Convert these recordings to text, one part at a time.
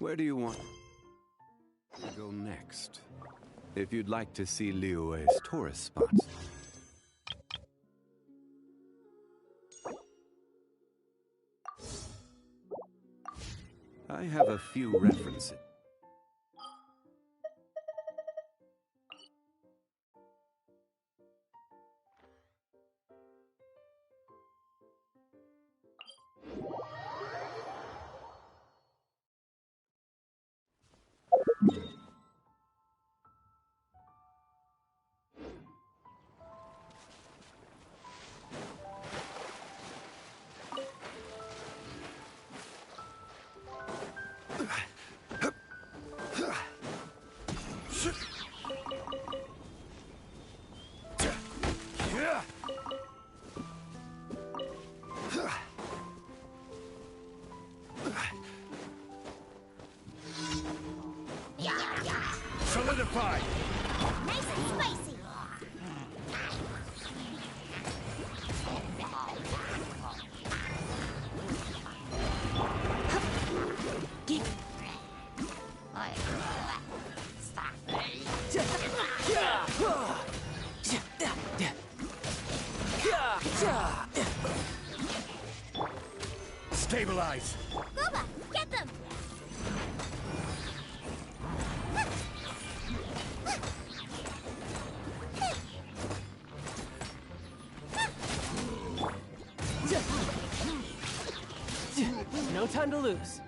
Where do you want to go next? If you'd like to see Liyue's tourist spots. I have a few references. Solidified! Nice and spicy! Stabilize! Booba, get them! No time to lose.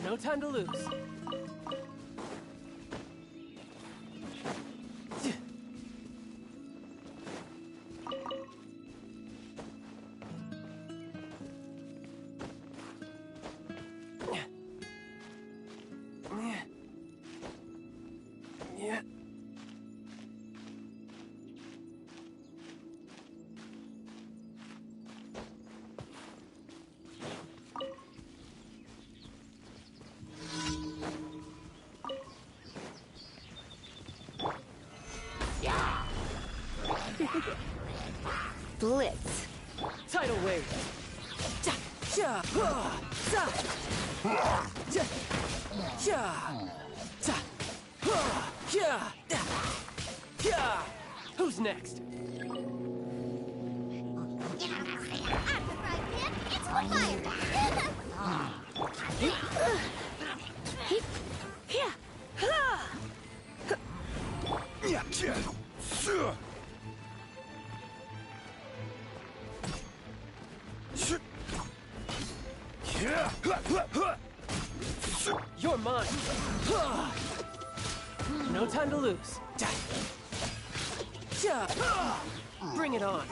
No time to lose. Blitz. Tidal wave. Who's next? I'm the frying pan. It's for fire. You're mine. No time to lose. Bring it on.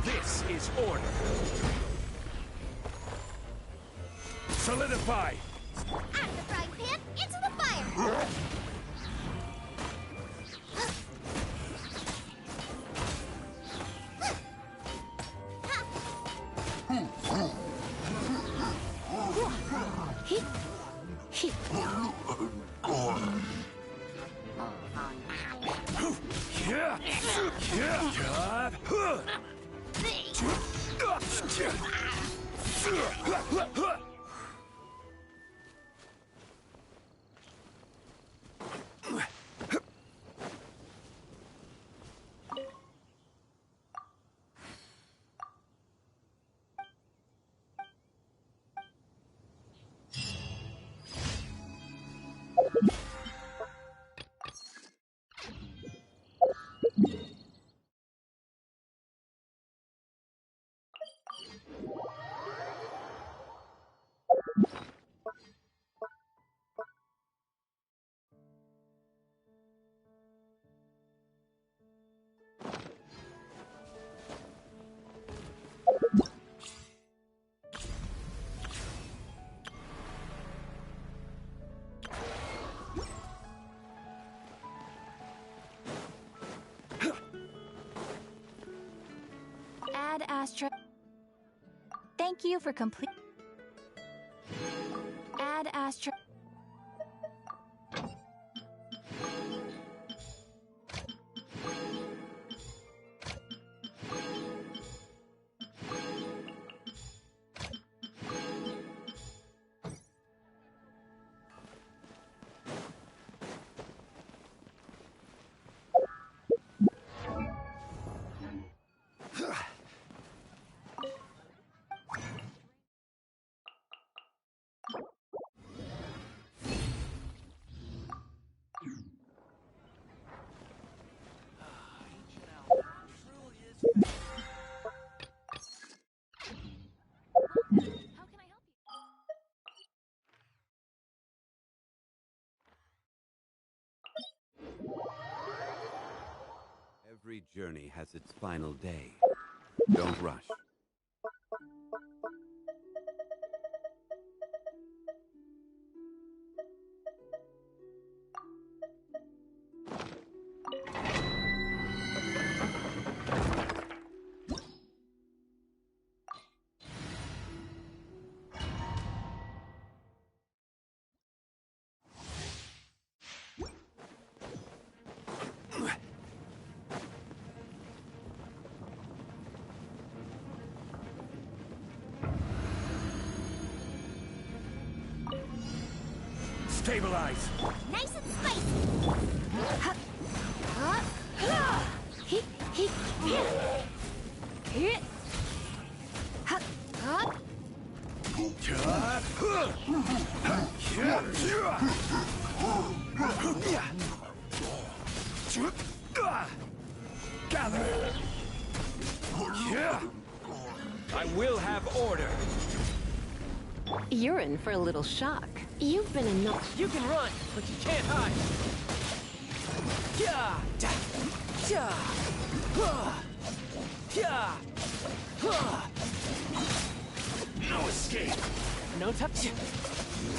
This is order. Solidify! Out of the frying pan, into the fire! Add Astra. Thank you for complete. Add Astra. Every journey has its final day. Don't rush. Stabilize! Nice and spicy! Gather! I will have order! You're in for a little shock. You've been enough. You can run, but you can't hide. Yeah, da, yeah, yeah, No escape! no touch.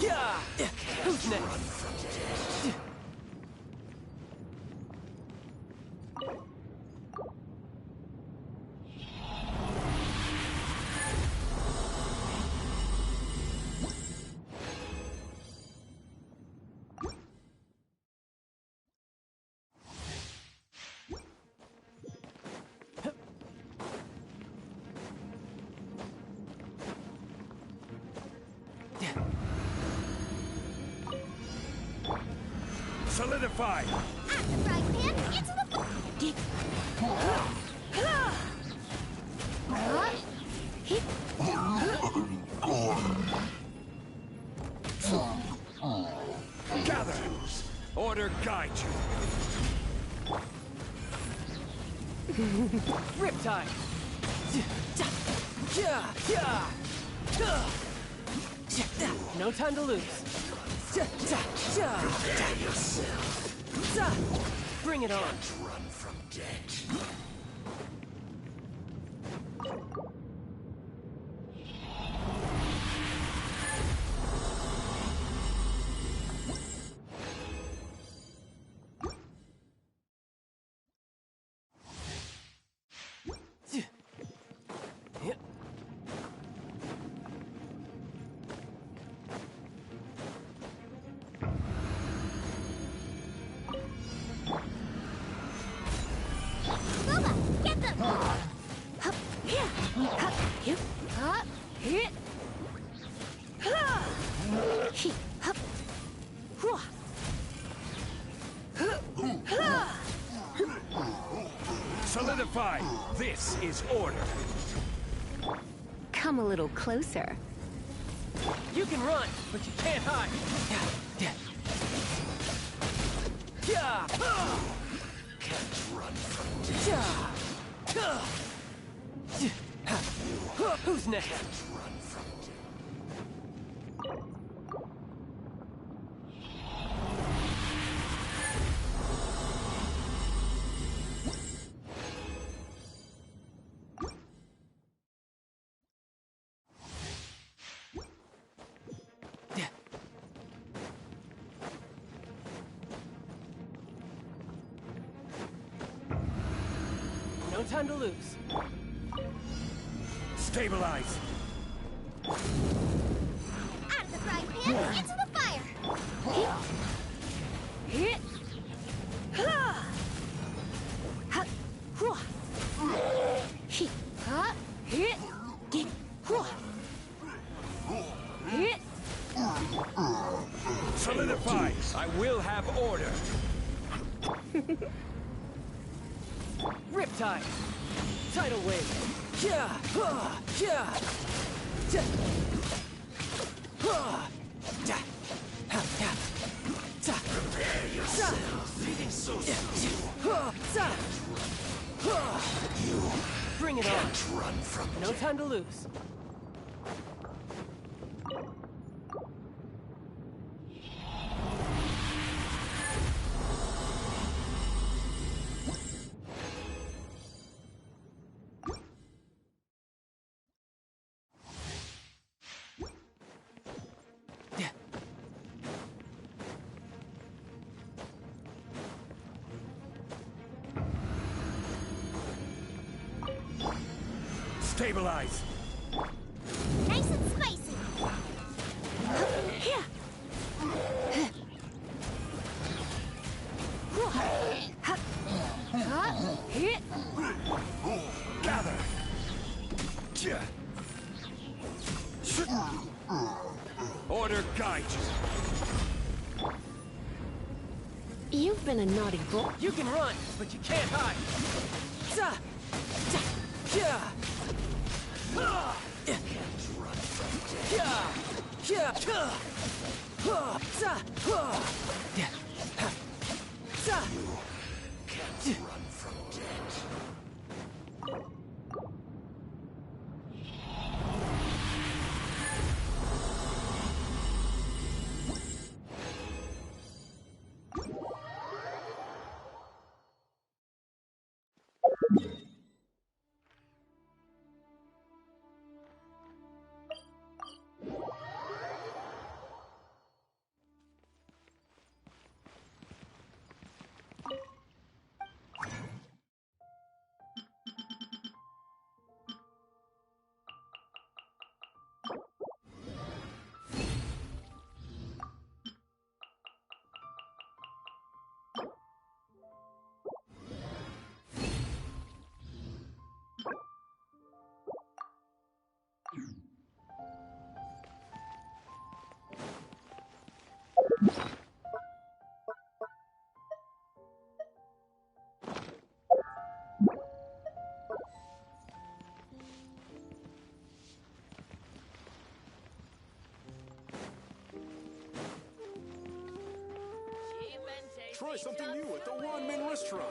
Yeah, who's next? Solidify! Out of the frying pan, into the fire! Gather! Order guide you. Riptide! No time to lose. Bring it on. Run from death. Booba, get them! Solidify! This is order. Come a little closer. You can run, but you can't hide. Can't run from death. Who's next? Run from death. No time to lose. Stabilize. Out of the frying pan, into the fire! Solidify! I will have order. Riptide! Tidal wave! Prepare yourself. Feeling so Bring it on. can't run from No time to lose. Stabilize. Nice and spicy! Gather. Order guide you. You've been a naughty boy. You can run, but you can't hide. Run from death. Try something new at the One-Man Restaurant.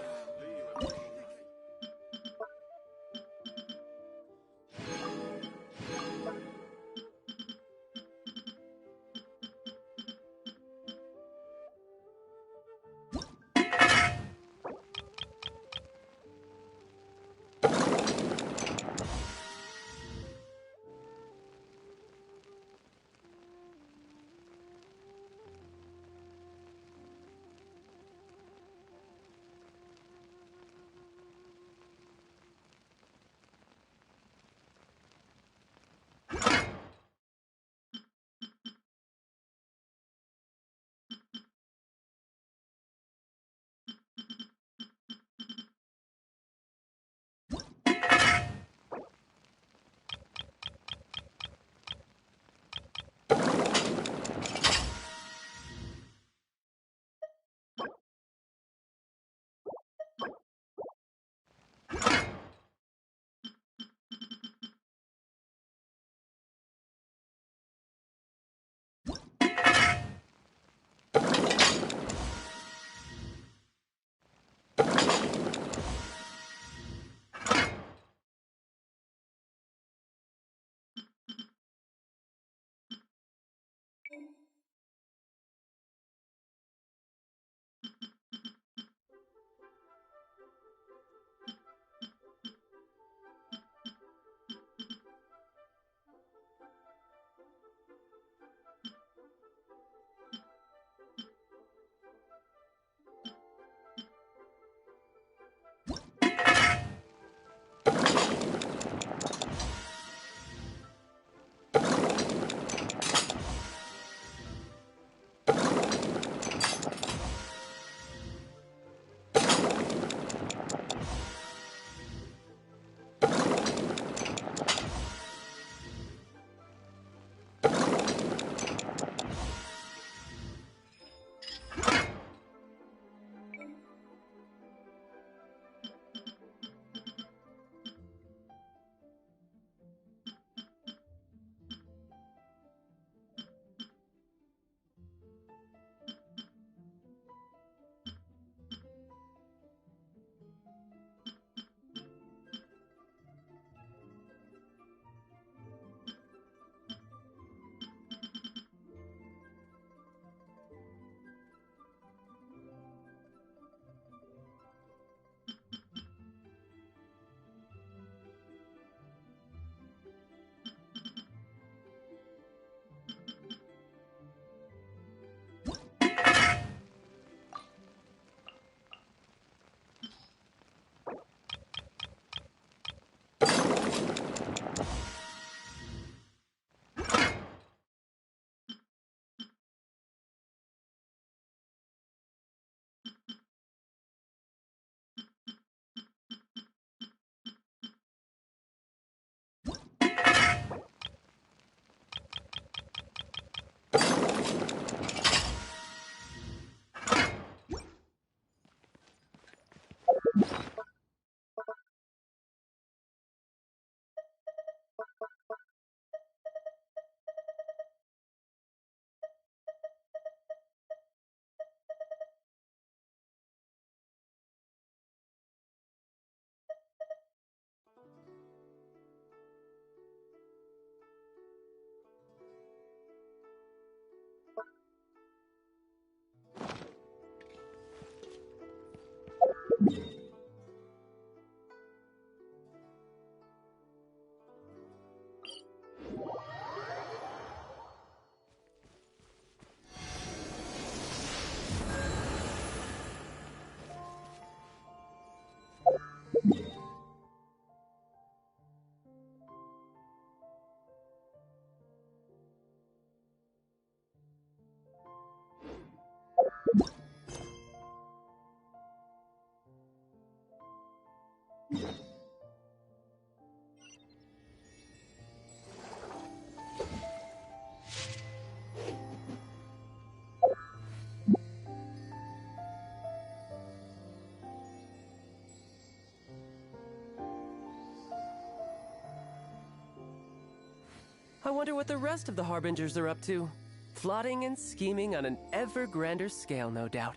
I wonder what the rest of the Harbingers are up to. Plotting and scheming on an ever grander scale, no doubt.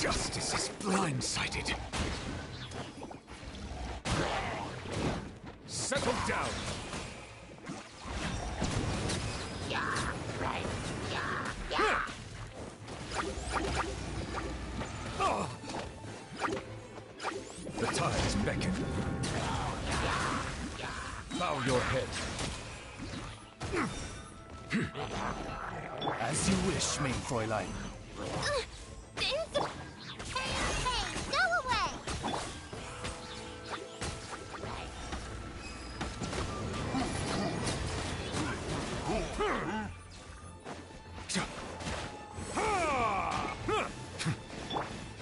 Justice is blindsided. Settle down. The tides beckon. Bow your head. As you wish, main Fräulein. Hey, go away!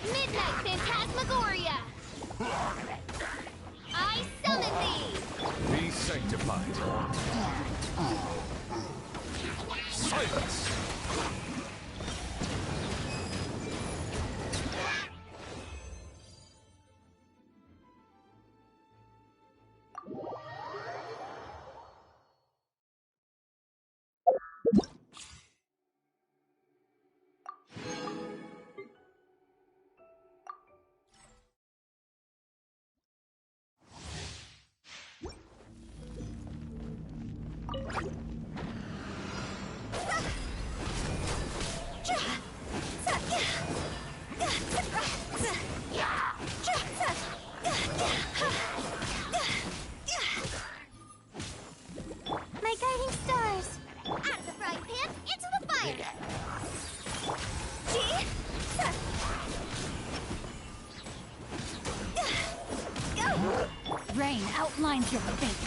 Midnight Phantasmagoria! I summon thee! Be sanctified. Silence! My guiding stars! Out of the frying pan, into the fire! Go! Rain outlines your fate.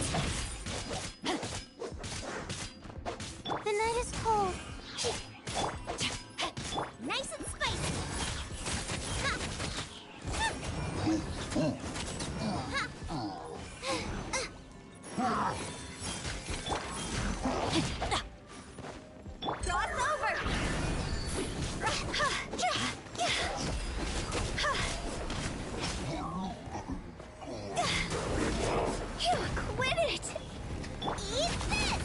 The night is cold. Nice and spicy. Cross over. You quit it. Eat this.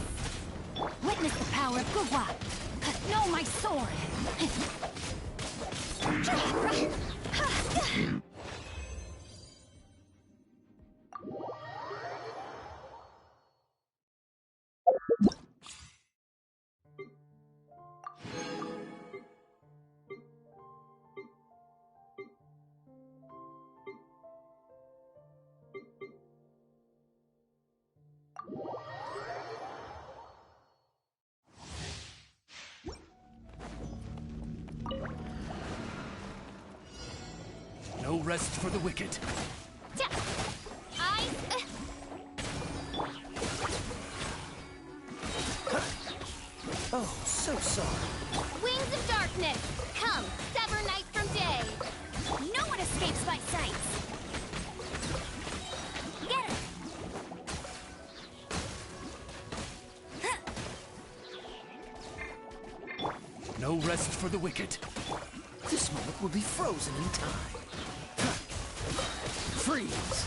Witness the power of Gugwa. Know my sword. No rest for the wicked. Oh, so sorry. Wings of darkness, come, sever night from day. No one escapes my sights. Get it. No rest for the wicked. This moment will be frozen in time. Freeze!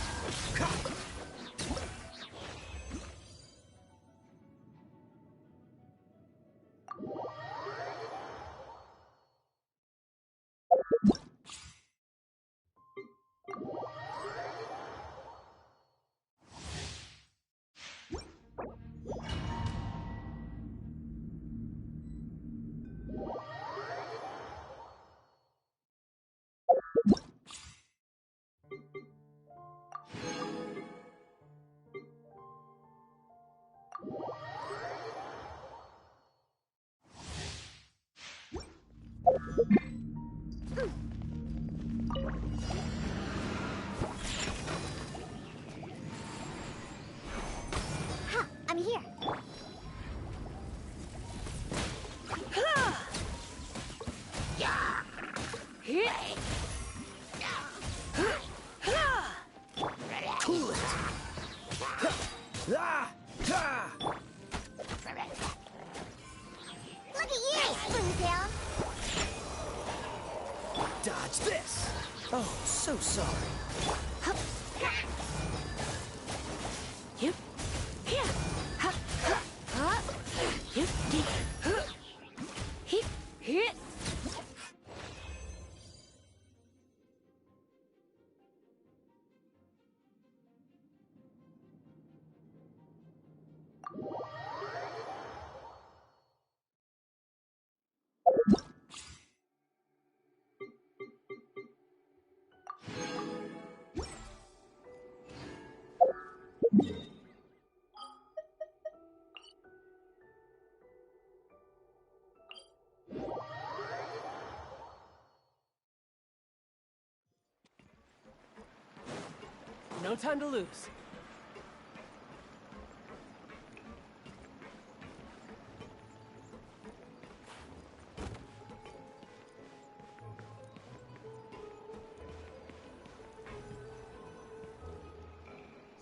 I'm here. Cool it! Ah! Ah! Look at you, Spoontown. Dodge this! Oh, so sorry. Yep. Yeah. Ha. Ha. Ha. Yep. Hit. Hit. No time to lose.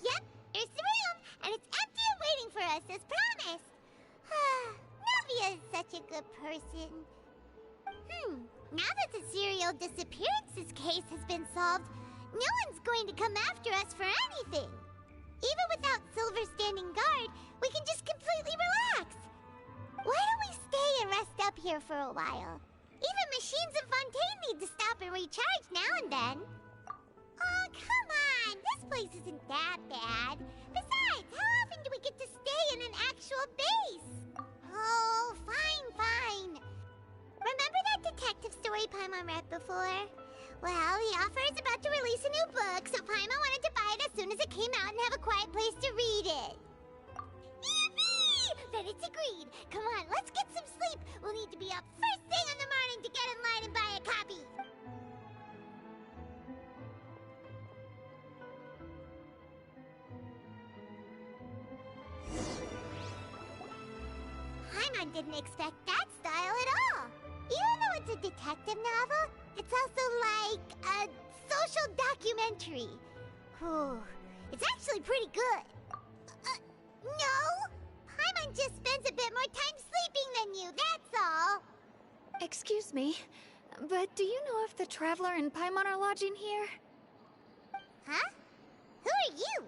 Yep, here's the room, and it's empty and waiting for us, as promised. Novia is such a good person. Now that the serial disappearances case has been solved, no one's going to come after us for anything. Even without Silver standing guard, we can just completely relax. Why don't we stay and rest up here for a while? Even machines in Fontaine need to stop and recharge now and then. Oh, come on! This place isn't that bad. Besides, how often do we get to stay in an actual base? Oh, fine. Remember that detective story Paimon read before? Well, the author is about to release a new book, so Paimon wanted to buy it as soon as it came out and have a quiet place to read it. Yippee! Then it's agreed. Come on, let's get some sleep. We'll need to be up first thing in the morning to get in line and buy a copy. Paimon didn't expect that style at all. Even though it's a detective novel, it's also like a social documentary. Whew. It's actually pretty good. No? Paimon just spends a bit more time sleeping than you, that's all. Excuse me, but do you know if the Traveler and Paimon are lodging here? Huh? Who are you?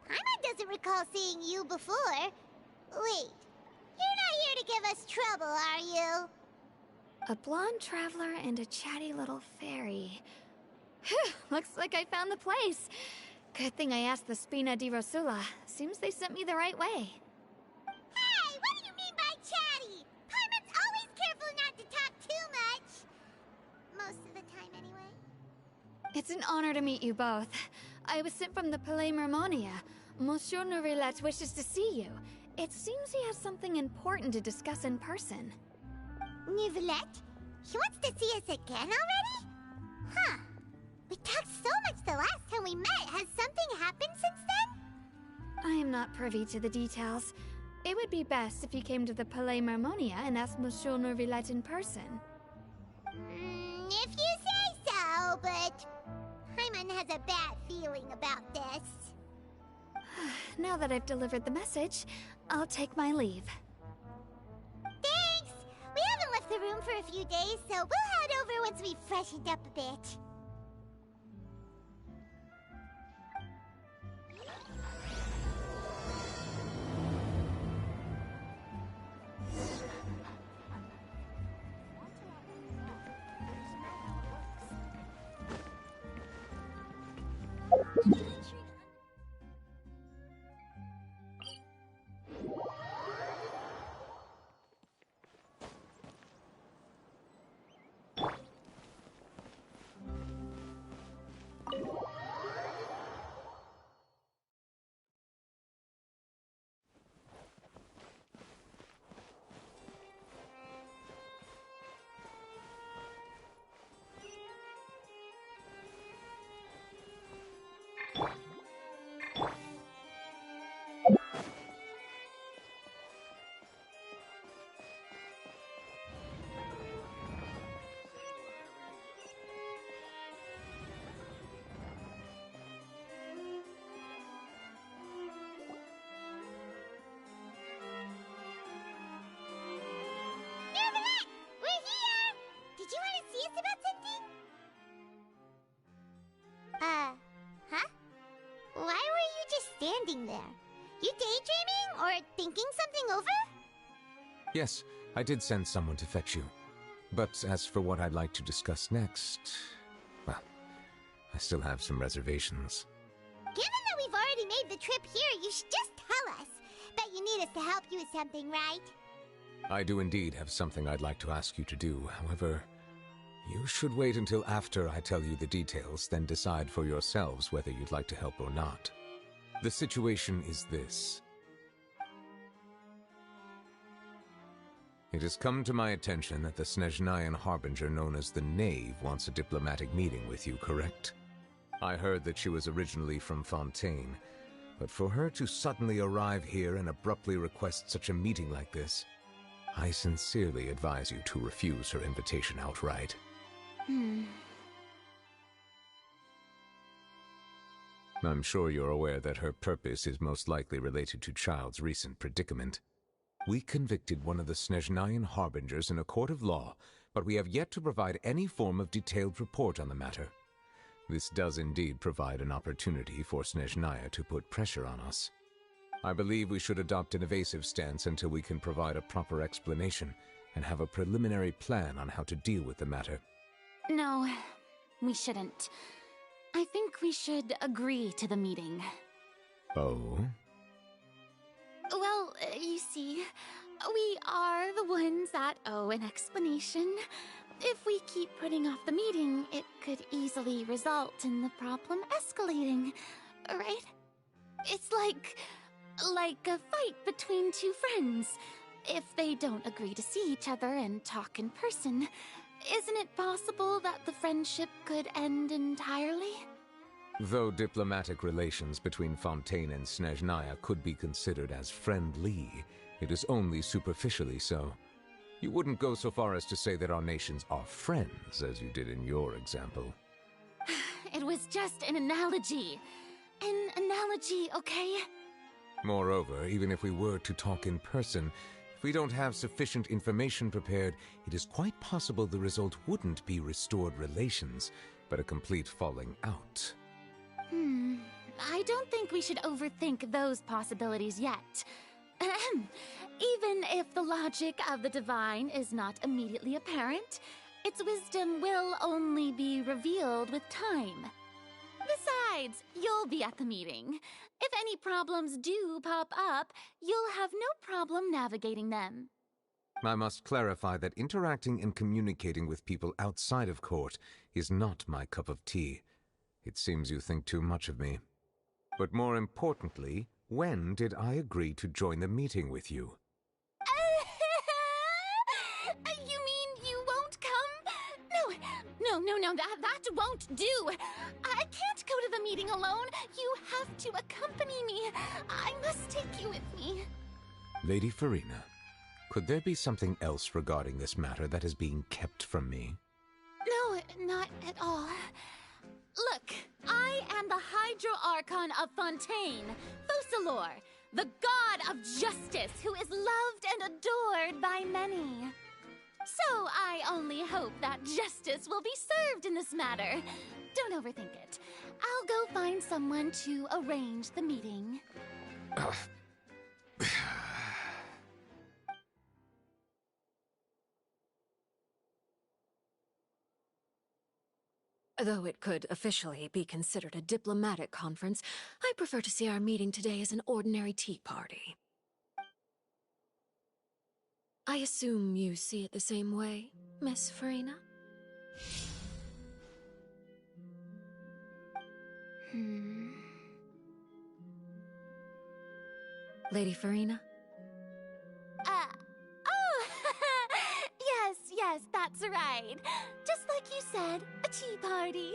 Paimon doesn't recall seeing you before. Wait, you're not here to give us trouble, are you? A blonde traveler and a chatty little fairy. Whew, looks like I found the place. Good thing I asked the Spina di Rosula. Seems they sent me the right way. Hey, what do you mean by chatty? Paimon's always careful not to talk too much. Most of the time, anyway. It's an honor to meet you both. I was sent from the Palais Mermonia. Monsieur Nourilette wishes to see you. It seems he has something important to discuss in person. Nourilette? He wants to see us again already? Huh. We talked so much the last time we met. Has something happened since then? I am not privy to the details. It would be best if you came to the Palais Mermonia and asked Monsieur Nourilette in person. If you say so, but Paimon has a bad feeling about this. Now that I've delivered the message, I'll take my leave. Thanks! We haven't left the room for a few days, so we'll head over once we've freshened up a bit. Standing there. You daydreaming or thinking something over? Yes, I did send someone to fetch you. But as for what I'd like to discuss next, well, I still have some reservations. Given that we've already made the trip here, you should just tell us. Bet you need us to help you with something, right? I do indeed have something I'd like to ask you to do. However, you should wait until after I tell you the details, then decide for yourselves whether you'd like to help or not. The situation is this. It has come to my attention that the Snezhnayan Harbinger known as the Knave wants a diplomatic meeting with you, correct? I heard that she was originally from Fontaine, but for her to suddenly arrive here and abruptly request such a meeting like this, I sincerely advise you to refuse her invitation outright. I'm sure you're aware that her purpose is most likely related to Child's recent predicament. We convicted one of the Snezhnayan harbingers in a court of law, but we have yet to provide any form of detailed report on the matter. This does indeed provide an opportunity for Snezhnaya to put pressure on us. I believe we should adopt an evasive stance until we can provide a proper explanation and have a preliminary plan on how to deal with the matter. No, we shouldn't. I think we should agree to the meeting. Oh? Well, you see, we are the ones that owe an explanation. If we keep putting off the meeting, it could easily result in the problem escalating, right? It's like a fight between two friends. If they don't agree to see each other and talk in person, isn't it possible that the friendship could end entirely? Though diplomatic relations between Fontaine and Snezhnaya could be considered as friendly, it is only superficially so. You wouldn't go so far as to say that our nations are friends, as you did in your example. It was just an analogy. An analogy, okay? Moreover, even if we were to talk in person, if we don't have sufficient information prepared, it is quite possible the result wouldn't be restored relations, but a complete falling out. I don't think we should overthink those possibilities yet. Even if the logic of the divine is not immediately apparent, its wisdom will only be revealed with time. Besides, you'll be at the meeting. If any problems do pop up, you'll have no problem navigating them. I must clarify that interacting and communicating with people outside of court is not my cup of tea. It seems you think too much of me. But more importantly, when did I agree to join the meeting with you? You mean you won't come? No, that won't do. I can't go to the meeting alone. You have to accompany me. I must take you with me. Lady Farina, could there be something else regarding this matter that is being kept from me? No, not at all. Look, I am the Hydro Archon of Fontaine, Focalor, the god of justice who is loved and adored by many. So I only hope that justice will be served in this matter. Don't overthink it. I'll go find someone to arrange the meeting. Though it could officially be considered a diplomatic conference, I prefer to see our meeting today as an ordinary tea party. I assume you see it the same way, Miss Farina? Lady Farina? Yes, that's right. Just like you said, a tea party.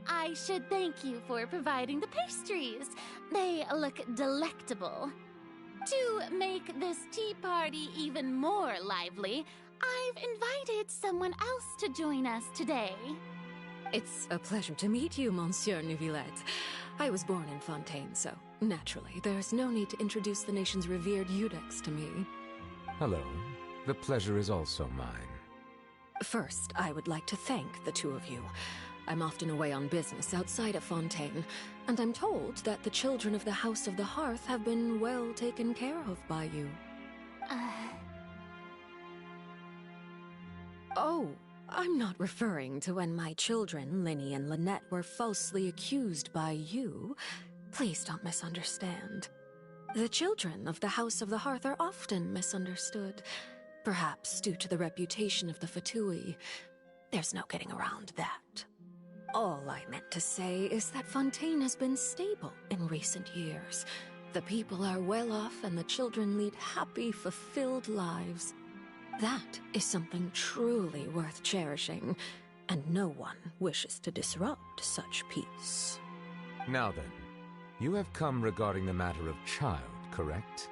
I should thank you for providing the pastries. They look delectable. To make this tea party even more lively, I've invited someone else to join us today. It's a pleasure to meet you, Monsieur Neuvillette. I was born in Fontaine, so naturally, there's no need to introduce the nation's revered Eudex to me. Hello. The pleasure is also mine. First, I would like to thank the two of you. I'm often away on business outside of Fontaine, and I'm told that the children of the House of the Hearth have been well taken care of by you. Oh, I'm not referring to when my children, Linny and Lynette, were falsely accused by you. Please don't misunderstand. The children of the House of the Hearth are often misunderstood. Perhaps due to the reputation of the Fatui. There's no getting around that. All I meant to say is that Fontaine has been stable in recent years. The people are well off and the children lead happy, fulfilled lives. That is something truly worth cherishing. and no one wishes to disrupt such peace. Now then, you have come regarding the matter of child, correct?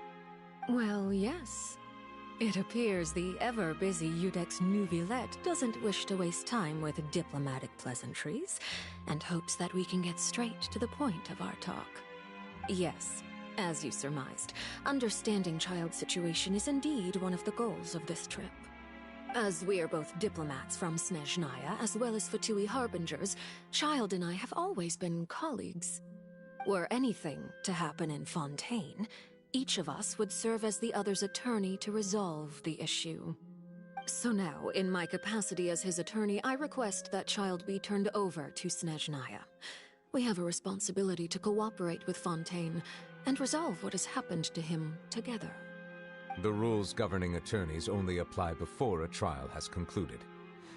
Well, yes. It appears the ever-busy Iudex Neuvillette doesn't wish to waste time with diplomatic pleasantries, and hopes that we can get straight to the point of our talk. Yes, as you surmised, understanding Child's situation is indeed one of the goals of this trip. As we are both diplomats from Snezhnaya as well as Fatui Harbingers, Child and I have always been colleagues. Were anything to happen in Fontaine, each of us would serve as the other's attorney to resolve the issue. So now, in my capacity as his attorney, I request that Child be turned over to Snezhnaya. We have a responsibility to cooperate with Fontaine and resolve what has happened to him together. The rules governing attorneys only apply before a trial has concluded.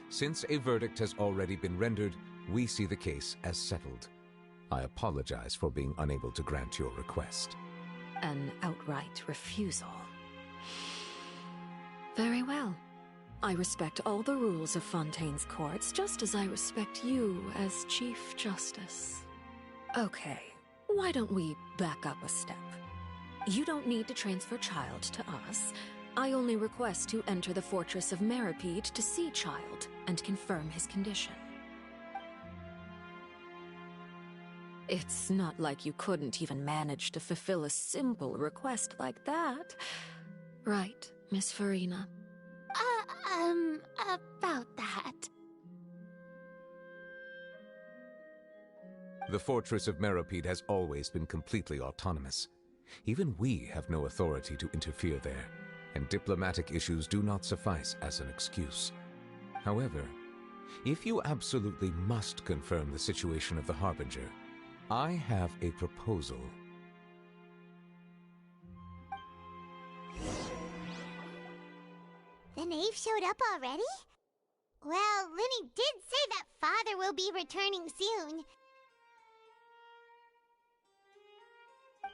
Since a verdict has already been rendered, we see the case as settled. I apologize for being unable to grant your request. An outright refusal. Very well. I respect all the rules of Fontaine's courts, just as I respect you as Chief Justice. Okay, why don't we back up a step? You don't need to transfer Child to us. I only request to enter the fortress of Meripede to see Child and confirm his condition. It's not like you couldn't even manage to fulfill a simple request like that. Right, Miss Farina? About that. The fortress of Meripede has always been completely autonomous. Even we have no authority to interfere there, and diplomatic issues do not suffice as an excuse. However, if you absolutely must confirm the situation of the Harbinger, I have a proposal. The knave showed up already? Well, Lenny did say that Father will be returning soon.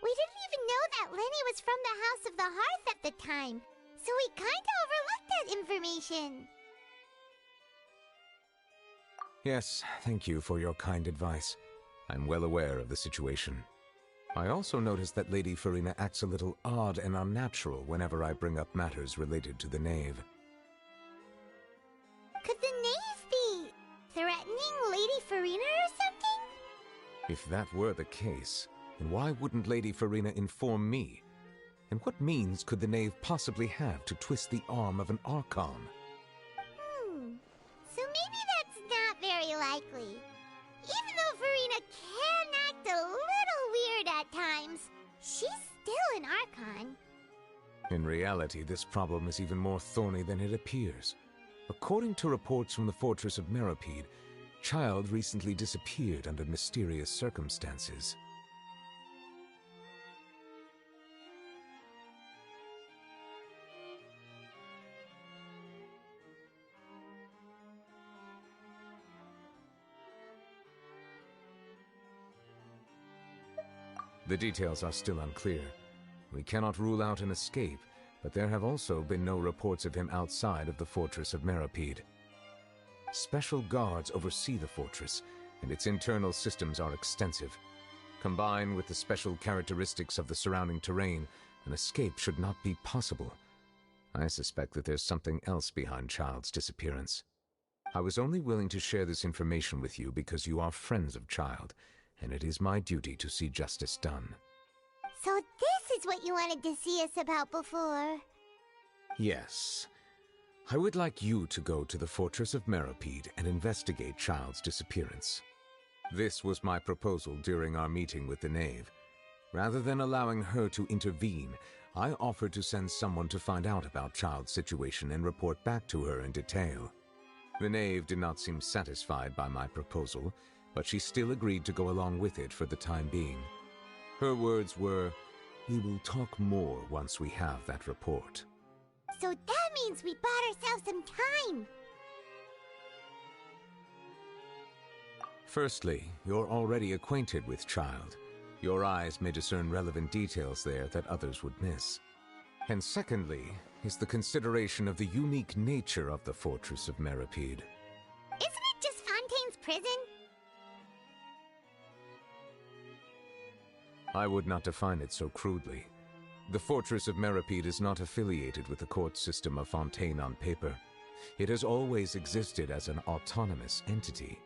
We didn't even know that Lenny was from the House of the Hearth at the time, so we kinda overlooked that information. Yes, thank you for your kind advice. I'm well aware of the situation. I also noticed that Lady Farina acts a little odd and unnatural whenever I bring up matters related to the knave. Could the knave be threatening Lady Farina or something? If that were the case, then why wouldn't Lady Farina inform me? And what means could the knave possibly have to twist the arm of an archon? So maybe that's not very likely. Even though Farina can act a little weird at times, she's still an archon. In reality, this problem is even more thorny than it appears. According to reports from the fortress of Meripede, Child recently disappeared under mysterious circumstances. The details are still unclear. We cannot rule out an escape, but there have also been no reports of him outside of the fortress of Meripede. Special guards oversee the fortress, and its internal systems are extensive. Combined with the special characteristics of the surrounding terrain, an escape should not be possible. I suspect that there's something else behind Child's disappearance. I was only willing to share this information with you because you are friends of Child, and it is my duty to see justice done. So this is what you wanted to see us about before. Yes. I would like you to go to the fortress of Meripede and investigate Child's disappearance. This was my proposal during our meeting with the knave. Rather than allowing her to intervene, I offered to send someone to find out about Child's situation and report back to her in detail. The knave did not seem satisfied by my proposal, but she still agreed to go along with it for the time being. Her words were, "We will talk more once we have that report." So that means we bought ourselves some time. Firstly, you're already acquainted with Child. Your eyes may discern relevant details there that others would miss. And secondly, is the consideration of the unique nature of the fortress of Meripede. Isn't it just prison? I would not define it so crudely. The Fortress of Meripede is not affiliated with the court system of Fontaine on paper. It has always existed as an autonomous entity.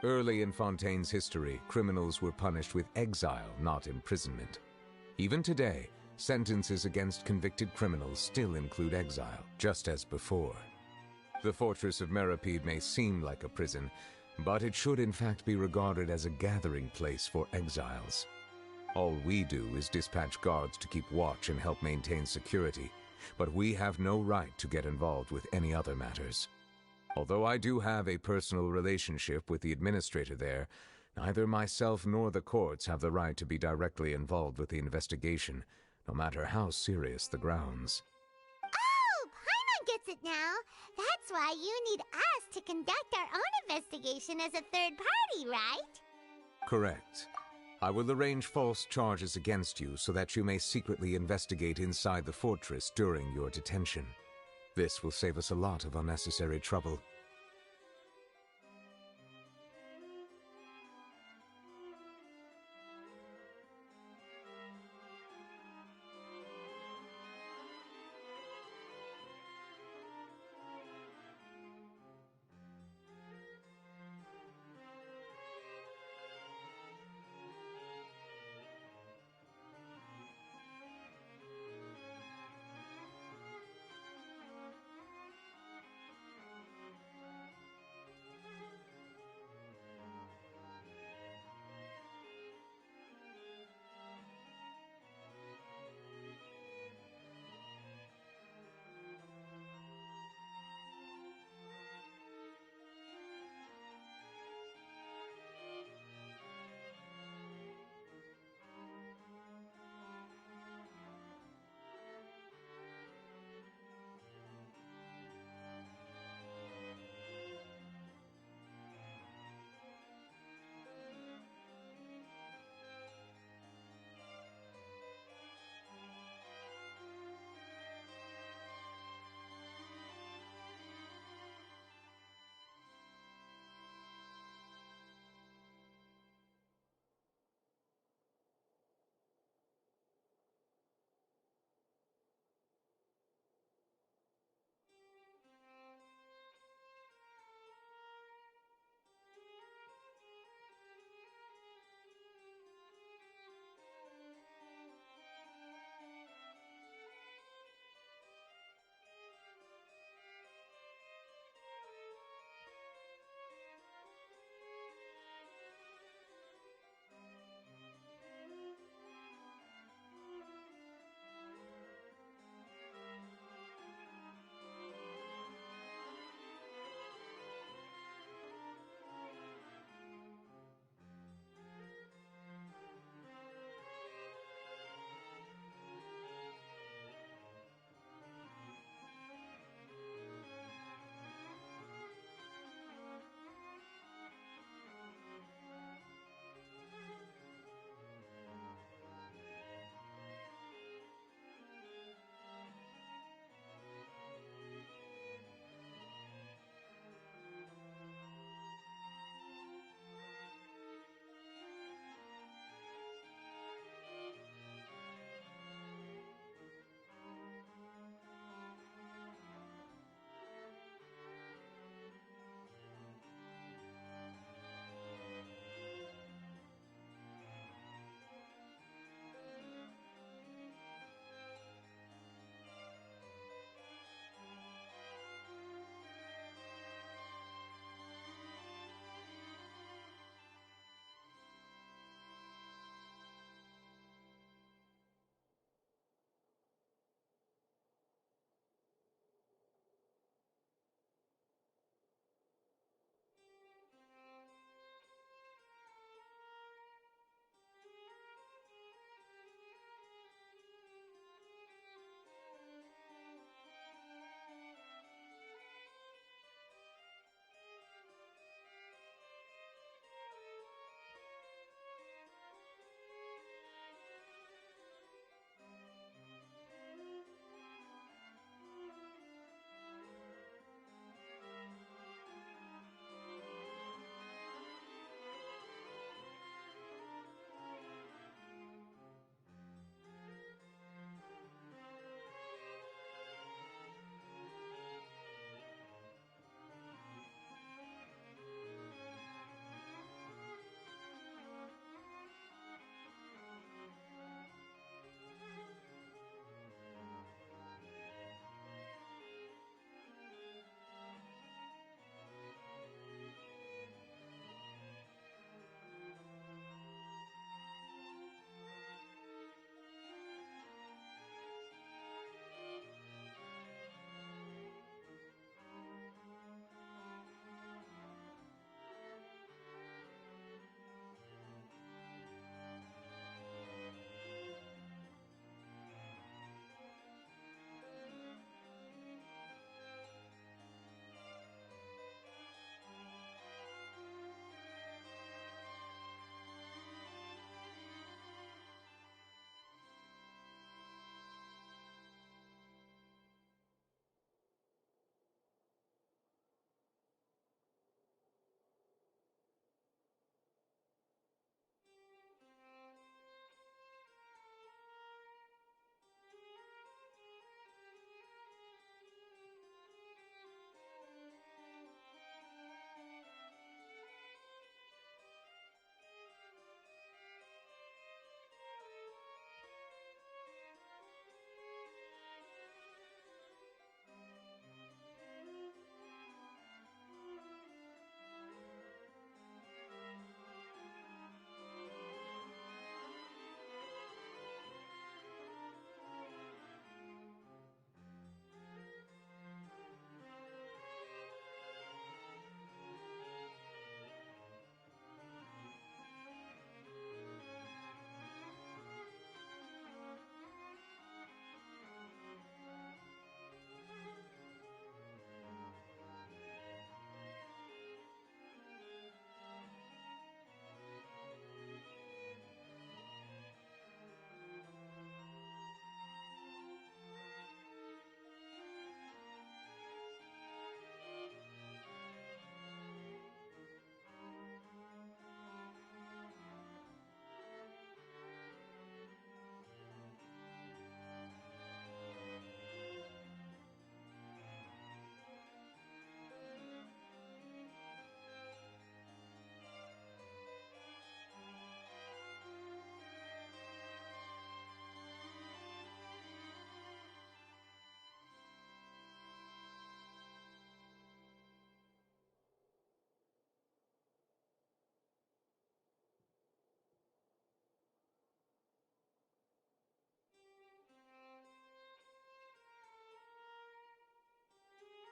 Early in Fontaine's history, criminals were punished with exile, not imprisonment. Even today, sentences against convicted criminals still include exile, just as before. The Fortress of Meripede may seem like a prison, but it should in fact be regarded as a gathering place for exiles. All we do is dispatch guards to keep watch and help maintain security, but we have no right to get involved with any other matters. Although I do have a personal relationship with the administrator there, neither myself nor the courts have the right to be directly involved with the investigation, no matter how serious the grounds. Oh, Paimon gets it now. That's why you need us to conduct our own investigation as a third party, right? Correct. I will arrange false charges against you so that you may secretly investigate inside the fortress during your detention. This will save us a lot of unnecessary trouble.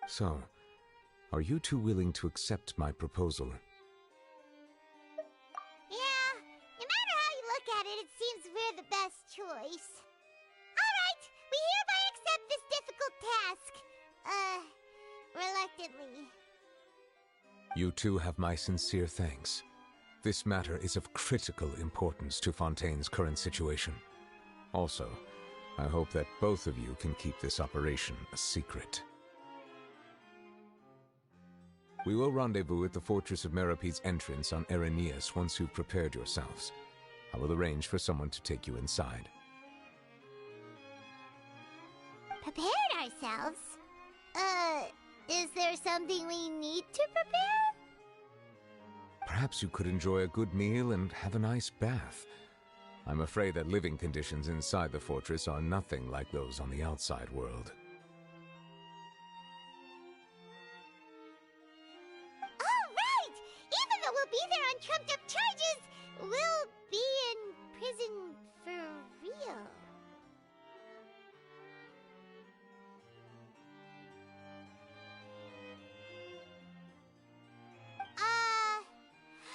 So, are you two willing to accept my proposal? Yeah, no matter how you look at it, it seems we're the best choice. Alright, we hereby accept this difficult task. Reluctantly. You two have my sincere thanks. This matter is of critical importance to Fontaine's current situation. Also, I hope that both of you can keep this operation a secret. We will rendezvous at the Fortress of Merope's entrance on Erinius once you've prepared yourselves. I will arrange for someone to take you inside. Prepared ourselves? Is there something we need to prepare? Perhaps you could enjoy a good meal and have a nice bath. I'm afraid that living conditions inside the fortress are nothing like those on the outside world. Oh, right! Even though we'll be there on trumped-up charges, we'll be in prison for real.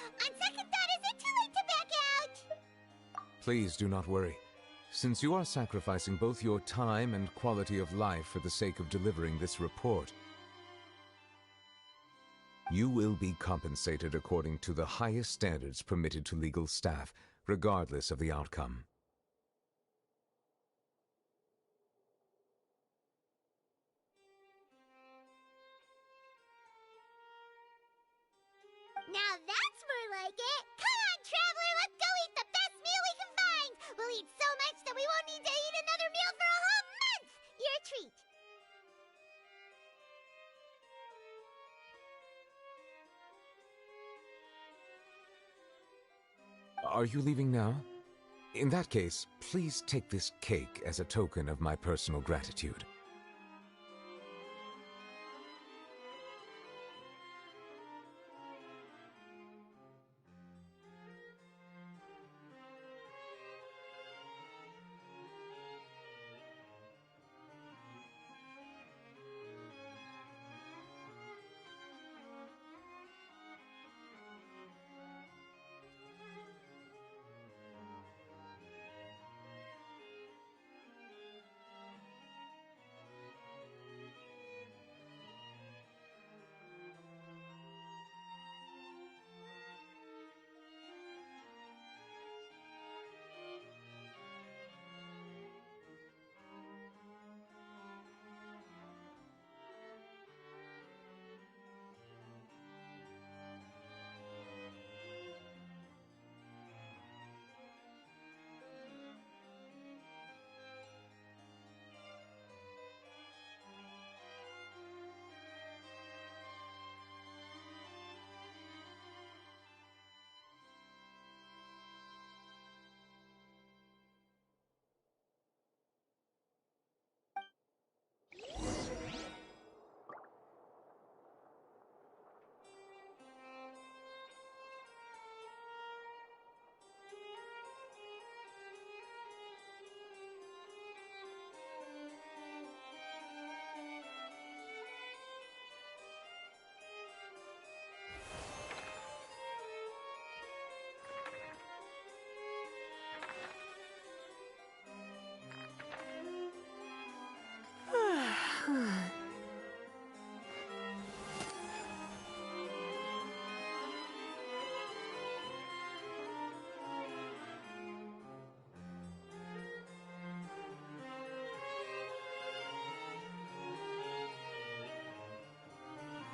On second thought, is it too late to back out? Please do not worry. Since you are sacrificing both your time and quality of life for the sake of delivering this report, you will be compensated according to the highest standards permitted to legal staff, regardless of the outcome. Now that's more like it! Come on, traveler, let's go eat the best meal we can find! We'll eat so much that we won't need to eat another meal for a whole month! Your treat! Are you leaving now? In that case, please take this cake as a token of my personal gratitude.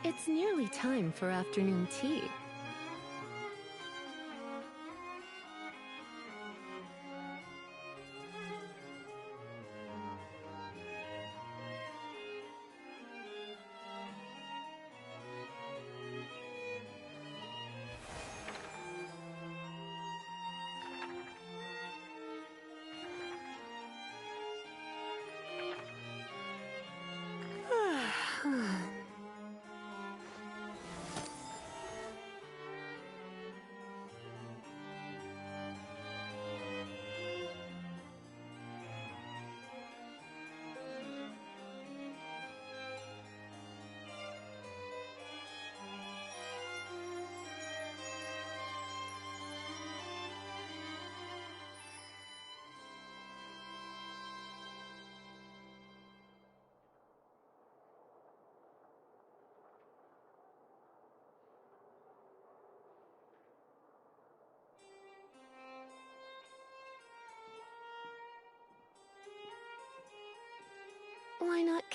It's nearly time for afternoon tea.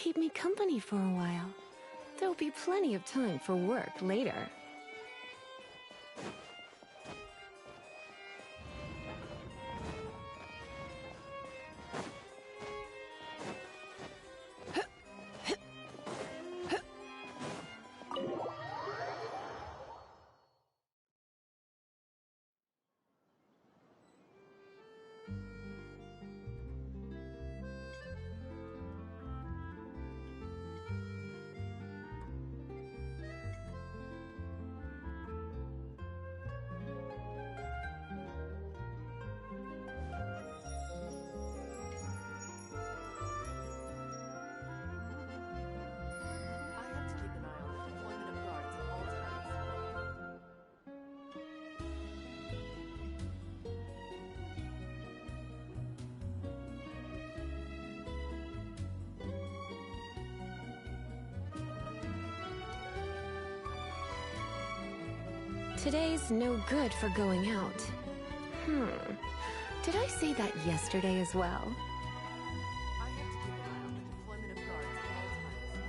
keep me company for a while. There'll be plenty of time for work later. Today's no good for going out. Did I say that yesterday as well? I have to keep an eye on the deployment of guards at all times.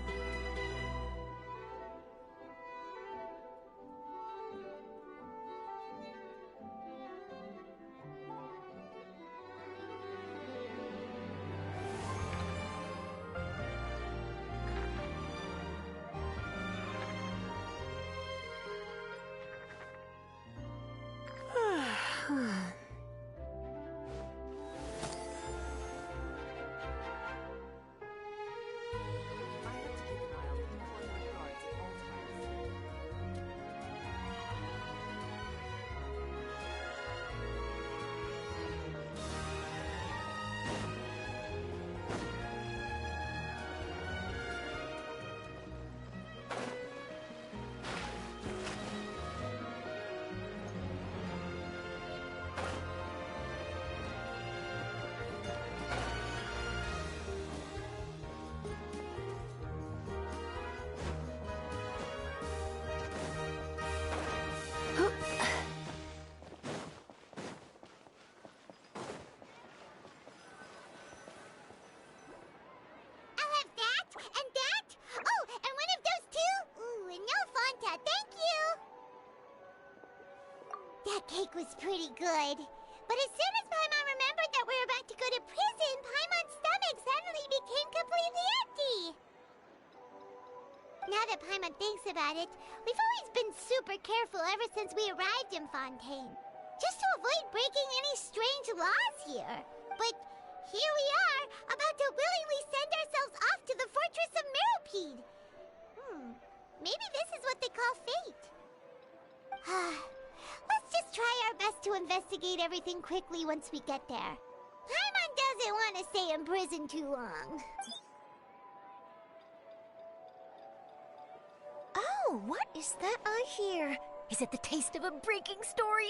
That cake was pretty good. But as soon as Paimon remembered that we were about to go to prison, Paimon's stomach suddenly became completely empty. Now that Paimon thinks about it, we've always been super careful ever since we arrived in Fontaine. Just to avoid breaking any strange laws here. But here we are, about to willingly send ourselves off to the Fortress of Meropide. Maybe this is what they call fate. Let's just try our best to investigate everything quickly once we get there. Paimon doesn't want to stay in prison too long. Oh, what is that I hear? Is it the taste of a breaking story?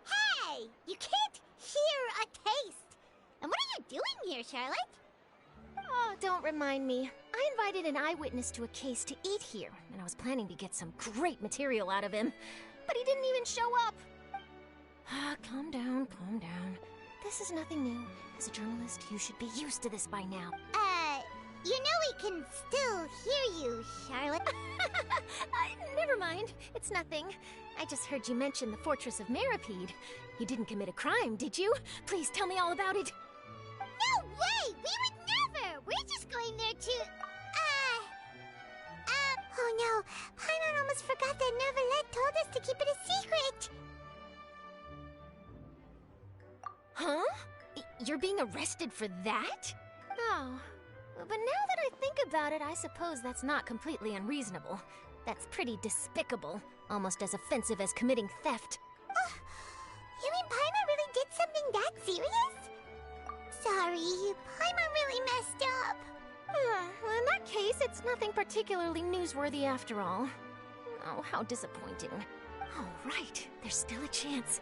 Hey! You can't hear a taste! And what are you doing here, Charlotte? Oh, don't remind me. I invited an eyewitness to a case to eat here, and I was planning to get some great material out of him. But he didn't even show up. Calm down, calm down. This is nothing new. As a journalist, you should be used to this by now. You know we can still hear you, Charlotte. Never mind. It's nothing. I just heard you mention the Fortress of Meropide. You didn't commit a crime, did you? Please tell me all about it. No way! We would never! We're just going there to... Oh no. Paimon almost forgot that Neuvillette told us to keep it a secret. Huh? You're being arrested for that? Oh. But now that I think about it, I suppose that's not completely unreasonable. That's pretty despicable. Almost as offensive as committing theft. You mean Paimon really did something that serious? Sorry, Paimon really messed up. Well, in that case, it's nothing particularly newsworthy after all. Oh, how disappointing. All right, there's still a chance.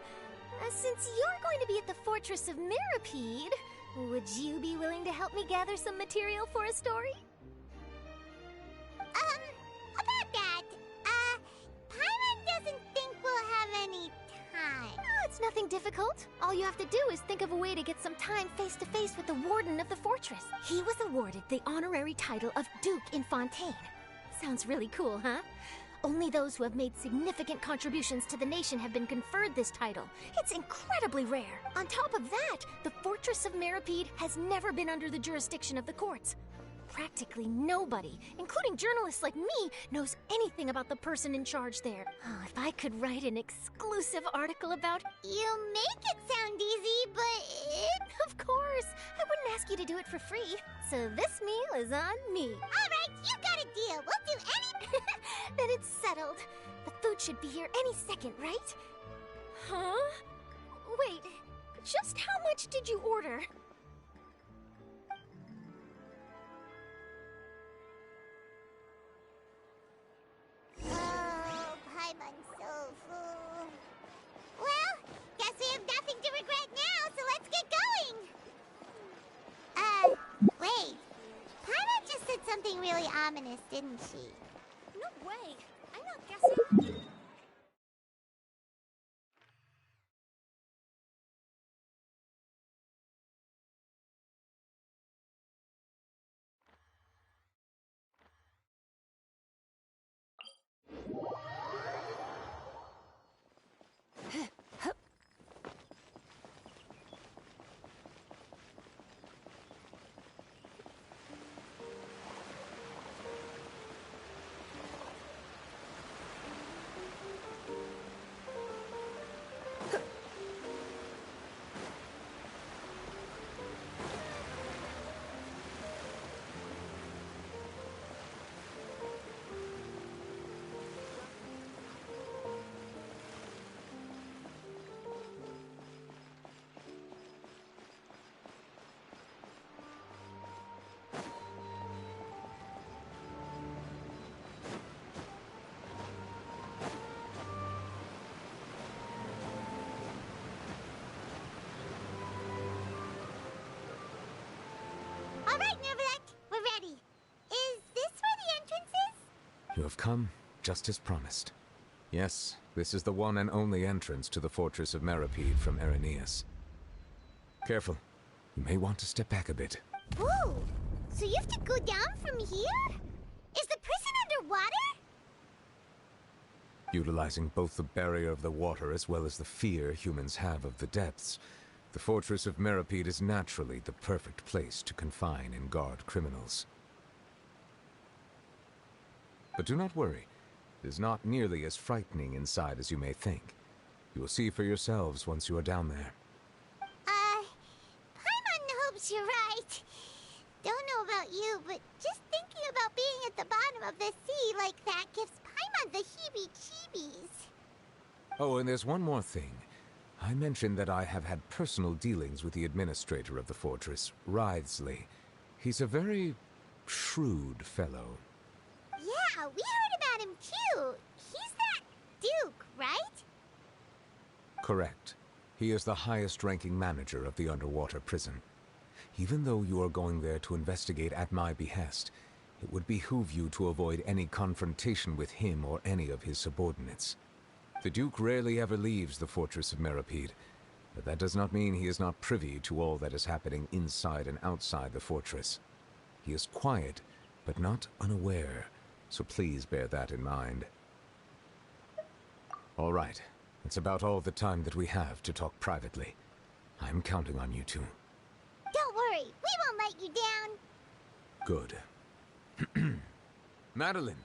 Since you're going to be at the Fortress of Meropide, would you be willing to help me gather some material for a story? About that, Paimon doesn't think we'll have any time. Oh, it's nothing difficult difficult. All you have to do is think of a way to get some time face-to-face with the warden of the fortress. He was awarded the honorary title of Duke in Fontaine. Sounds really cool, huh? Only those who have made significant contributions to the nation have been conferred this title. It's incredibly rare. On top of that, the Fortress of Meripede has never been under the jurisdiction of the courts. Practically nobody, including journalists like me, knows anything about the person in charge there. Oh, if I could write an exclusive article about... You make it sound easy, but... Of course! I wouldn't ask you to do it for free. So this meal is on me. Alright, you got a deal. We'll do any... Then it's settled. The food should be here any second, right? Huh? Wait, just how much did you order? Oh, Paimon's so full. Well, guess we have nothing to regret now, so let's get going. Wait. Paimon just said something really ominous, didn't she? No way! I'm not guessing. Alright, Neverland, we're ready. Is this where the entrance is? You have come, just as promised. Yes, this is the one and only entrance to the Fortress of Meripede from Irenaeus. Careful. You may want to step back a bit. Ooh, so you have to go down from here? Is the prison underwater? Utilizing both the barrier of the water as well as the fear humans have of the depths, the Fortress of Meripede is naturally the perfect place to confine and guard criminals. But do not worry. It is not nearly as frightening inside as you may think. You will see for yourselves once you are down there. Paimon hopes you're right. Don't know about you, but just thinking about being at the bottom of the sea like that gives Paimon the heebie-jeebies. Oh, and there's one more thing. I mentioned that I have had personal dealings with the administrator of the fortress, Writhsley. He's a very shrewd fellow. Yeah, we heard about him too. He's that Duke, right? Correct. He is the highest-ranking manager of the underwater prison. Even though you are going there to investigate at my behest, it would behoove you to avoid any confrontation with him or any of his subordinates. The Duke rarely ever leaves the Fortress of Meripede, but that does not mean he is not privy to all that is happening inside and outside the fortress. He is quiet, but not unaware, so please bear that in mind. All right, it's about all the time that we have to talk privately. I'm counting on you two. Don't worry, we won't let you down. Good. Madeline!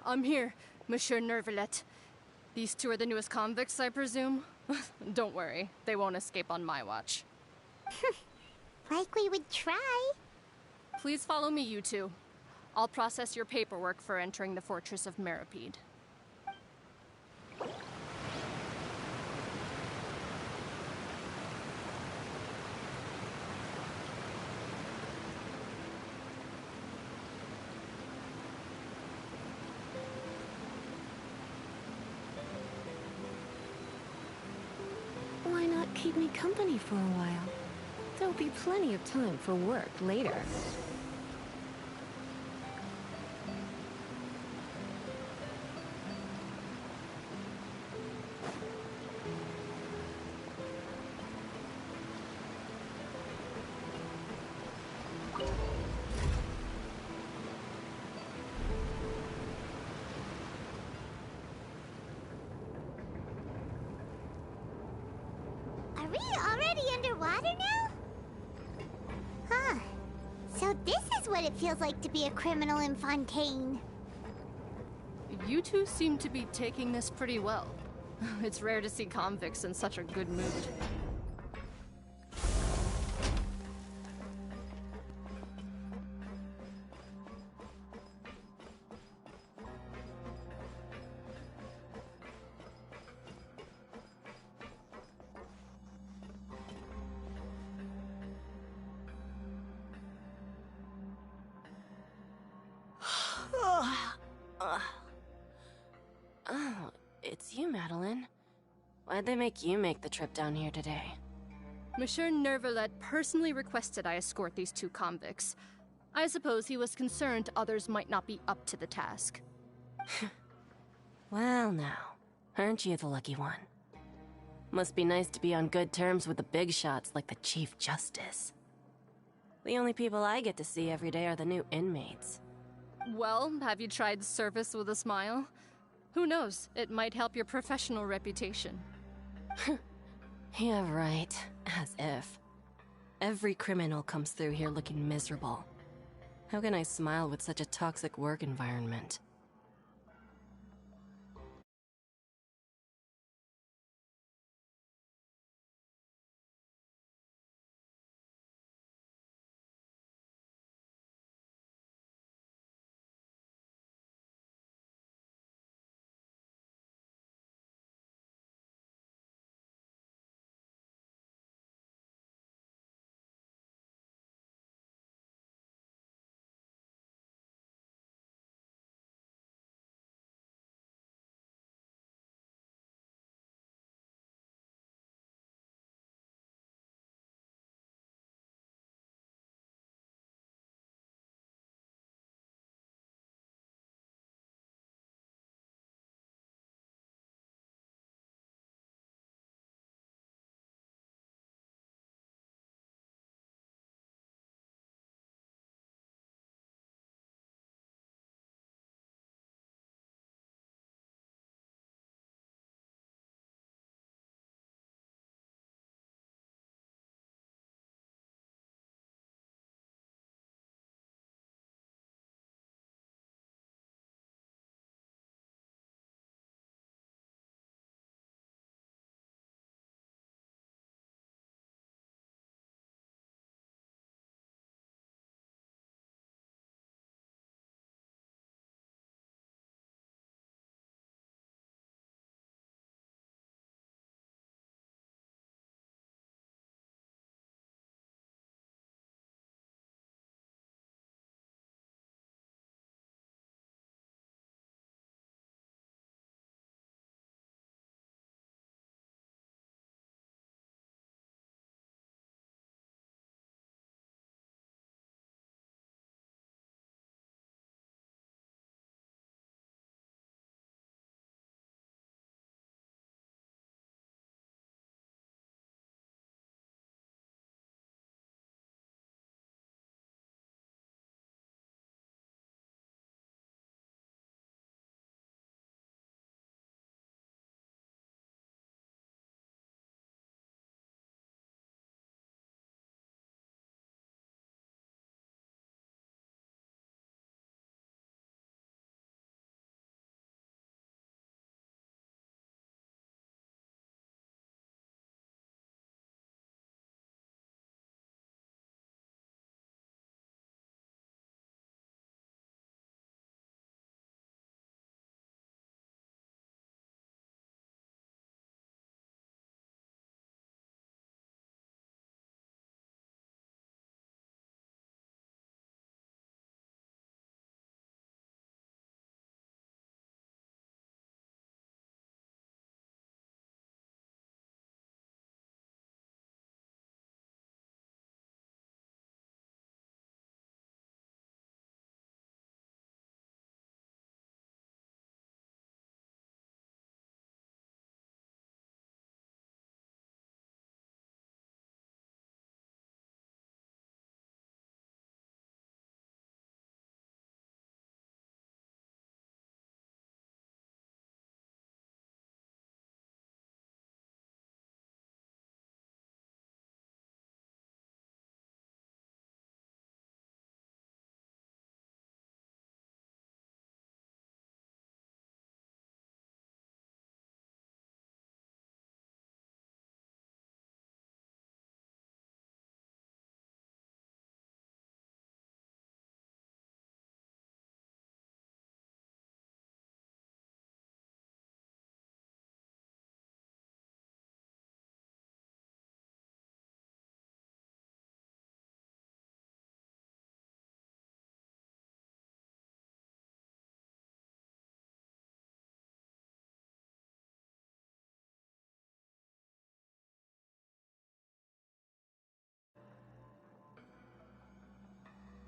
I'm here, Monsieur Nervalet. These two are the newest convicts, I presume? Don't worry, they won't escape on my watch. Like we would try. Please follow me, you two. I'll process your paperwork for entering the Fortress of Meripede. Why not keep me company for a while? There'll be plenty of time for work later. is what it feels like to be a criminal in Fontaine. You two seem to be taking this pretty well. It's rare to see convicts in such a good mood. Oh, it's you, Madeline. Why'd they make you make the trip down here today? Monsieur Nervalet personally requested I escort these two convicts. I suppose he was concerned others might not be up to the task. Well now, aren't you the lucky one? Must be nice to be on good terms with the big shots like the Chief Justice. The only people I get to see every day are the new inmates. Well, have you tried service with a smile? Who knows, it might help your professional reputation. Yeah, right. As if. Every criminal comes through here looking miserable. How can I smile with such a toxic work environment?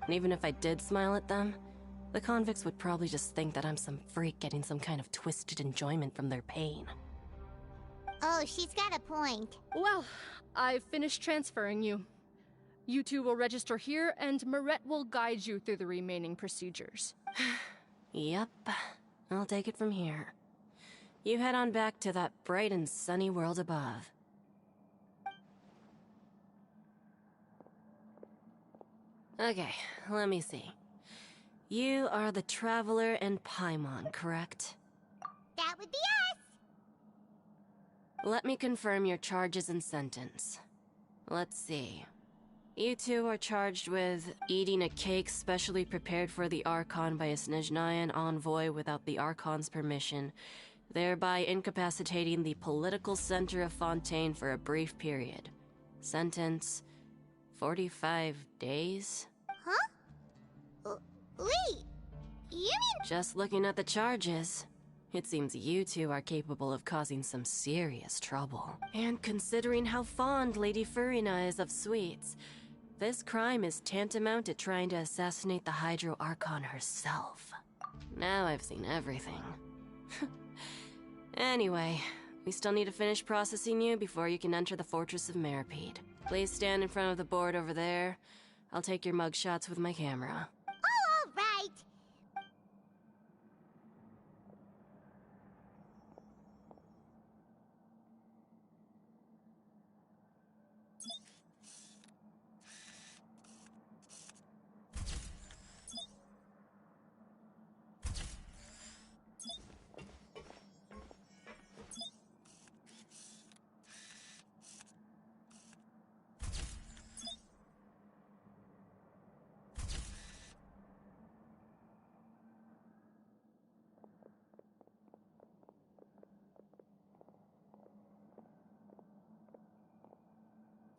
And even if I did smile at them, the convicts would probably just think that I'm some freak getting some kind of twisted enjoyment from their pain. Oh, she's got a point. Well, I've finished transferring you. You two will register here, and Moret will guide you through the remaining procedures. Yep, I'll take it from here. You head on back to that bright and sunny world above. Okay, let me see. You are the Traveler and Paimon, correct? That would be us! Let me confirm your charges and sentence. Let's see. You two are charged with eating a cake specially prepared for the Archon by a Snezhnayan envoy without the Archon's permission, thereby incapacitating the political center of Fontaine for a brief period. Sentence: 45 days? Huh? Wait, you mean... Just looking at the charges, it seems you two are capable of causing some serious trouble. And considering how fond Lady Furina is of sweets, this crime is tantamount to trying to assassinate the Hydro Archon herself. Now I've seen everything. Anyway, we still need to finish processing you before you can enter the Fortress of Meripede. Please stand in front of the board over there. I'll take your mugshots with my camera. Oh, all right!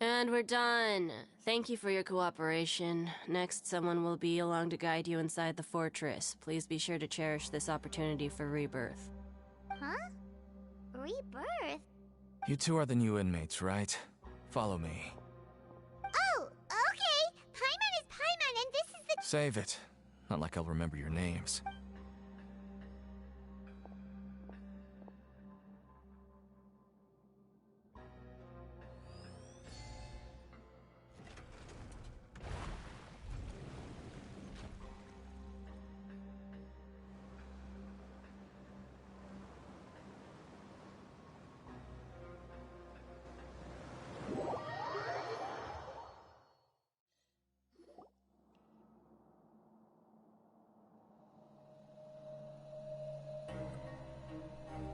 And we're done. Thank you for your cooperation. Next, someone will be along to guide you inside the fortress. Please be sure to cherish this opportunity for rebirth. Huh? Rebirth? You two are the new inmates, right? Follow me. Oh, okay! Paimon is Paimon, and this is the... Save it. Not like I'll remember your names.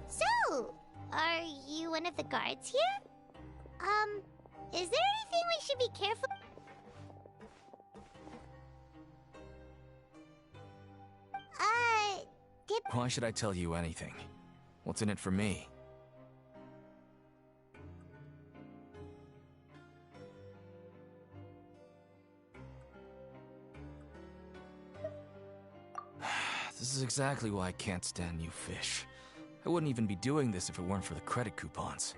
So, are you one of the guards here? Is there anything we should be careful... Why should I tell you anything? What's in it for me? This is exactly why I can't stand you fish. I wouldn't even be doing this if it weren't for the credit coupons.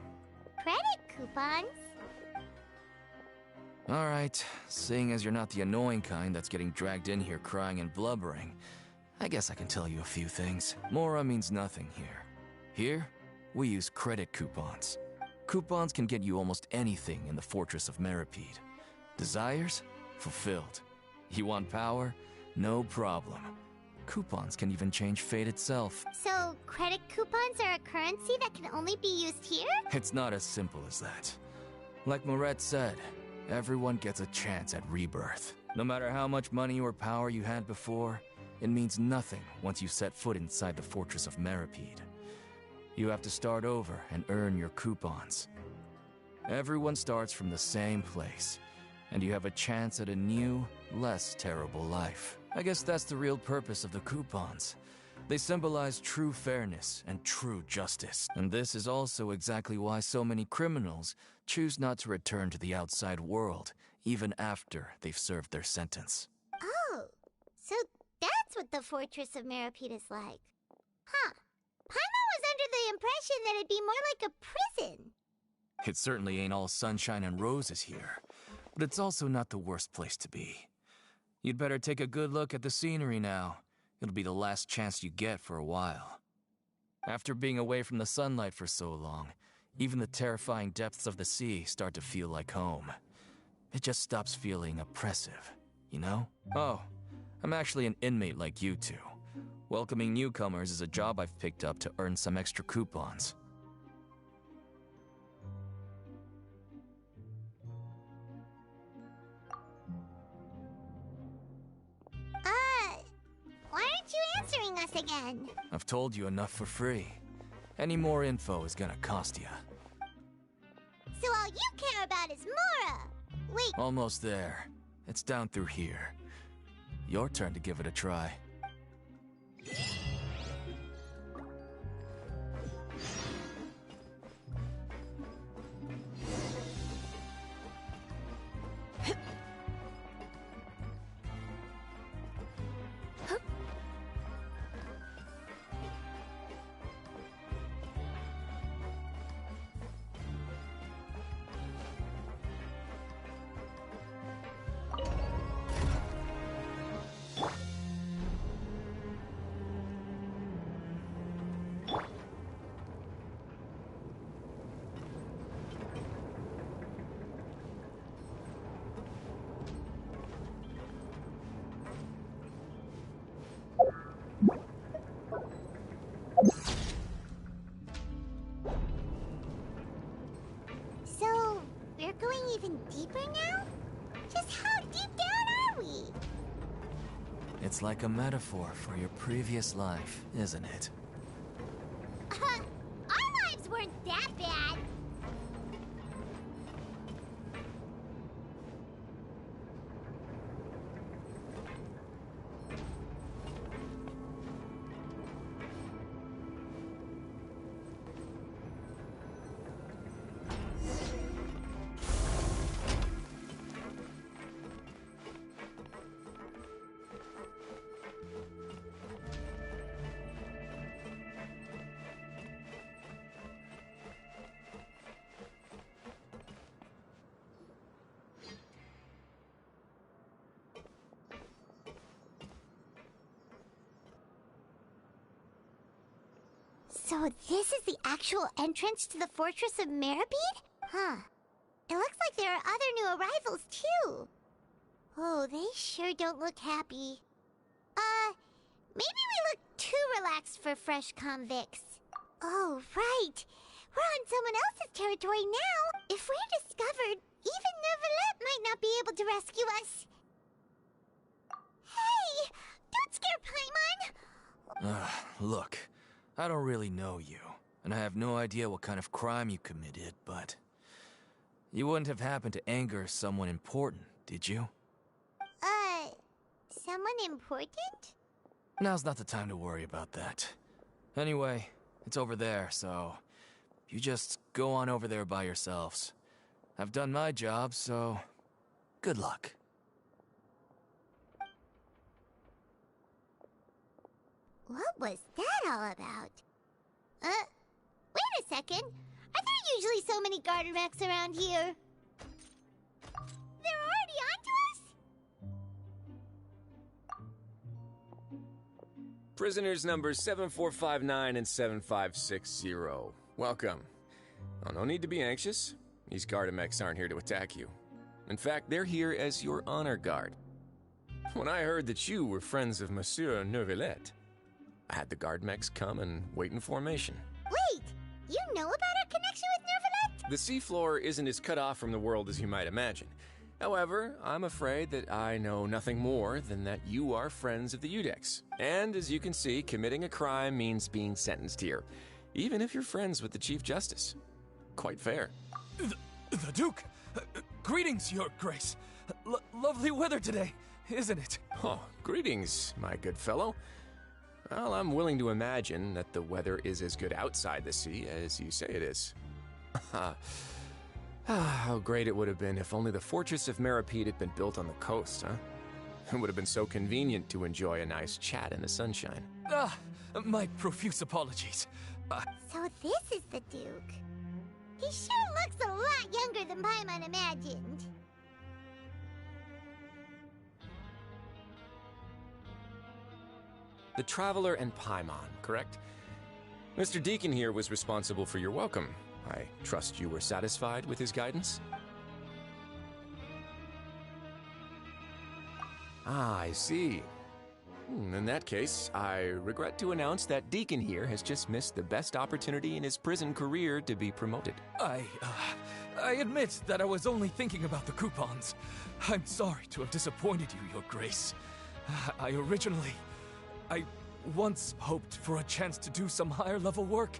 Credit coupons? Alright, seeing as you're not the annoying kind that's getting dragged in here crying and blubbering, I guess I can tell you a few things. Mora means nothing here. Here, we use credit coupons. Coupons can get you almost anything in the Fortress of Meripede. Desires? Fulfilled. You want power? No problem. Coupons can even change fate itself. So, credit coupons are a currency that can only be used here? It's not as simple as that. Like Moret said, everyone gets a chance at rebirth. No matter how much money or power you had before, it means nothing once you set foot inside the Fortress of Meripede. You have to start over and earn your coupons. Everyone starts from the same place, and you have a chance at a new, less terrible life. I guess that's the real purpose of the coupons. They symbolize true fairness and true justice. And this is also exactly why so many criminals choose not to return to the outside world, even after they've served their sentence. Oh, so that's what the Fortress of Meripede is like. Huh. Paimon was under the impression that it'd be more like a prison. It certainly ain't all sunshine and roses here, but it's also not the worst place to be. You'd better take a good look at the scenery now. It'll be the last chance you get for a while. After being away from the sunlight for so long, even the terrifying depths of the sea start to feel like home. It just stops feeling oppressive, you know? Oh, I'm actually an inmate like you two. Welcoming newcomers is a job I've picked up to earn some extra coupons. Why aren't you answering us again? I've told you enough for free. Any more info is gonna cost you. So all you care about is Mora! Wait, Almost there. It's down through here. Your turn to give it a try. so we're going even deeper now? Just how deep down are we? It's like a metaphor for your previous life, isn't it? Our lives weren't that bad. So this is the actual entrance to the Fortress of Meripede? Huh. It looks like there are other new arrivals, too. Oh, they sure don't look happy. Maybe we look too relaxed for fresh convicts. Oh, right. We're on someone else's territory now. If we're discovered, even Neuvillette might not be able to rescue us. Hey! Don't scare Paimon! Look, I don't really know you, and I have no idea what kind of crime you committed, but... You wouldn't have happened to anger someone important, did you? Someone important? Now's not the time to worry about that. Anyway, it's over there, so... You just go on over there by yourselves. I've done my job, so... Good luck. What was that all about? Wait a second. Are there usually so many garter mechs around here? They're already onto us? Prisoners numbers 7459 and 7560. Welcome. Oh, no need to be anxious. These Gardamex aren't here to attack you. In fact, they're here as your honor guard. When I heard that you were friends of Monsieur Neuvillette, I had the Guardmex come and wait in formation. Wait! You know about our connection with Neuvillette? The seafloor isn't as cut off from the world as you might imagine. However, I'm afraid that I know nothing more than that you are friends of the Udex. And as you can see, committing a crime means being sentenced here, even if you're friends with the Chief Justice. Quite fair. The Duke! Greetings, Your Grace. Lovely weather today, isn't it? Oh, greetings, my good fellow. Well, I'm willing to imagine that the weather is as good outside the sea as you say it is. How great it would have been if only the Fortress of Meripede had been built on the coast, huh? It would have been so convenient to enjoy a nice chat in the sunshine. My profuse apologies. So this is the Duke. He sure looks a lot younger than Paimon imagined. the Traveler and Paimon, correct? Mr. Deacon here was responsible for your welcome. I trust you were satisfied with his guidance? Ah, I see. In that case, I regret to announce that Deacon here has just missed the best opportunity in his prison career to be promoted. I admit that I was only thinking about the coupons. I'm sorry to have disappointed you, Your Grace. I once hoped for a chance to do some higher-level work.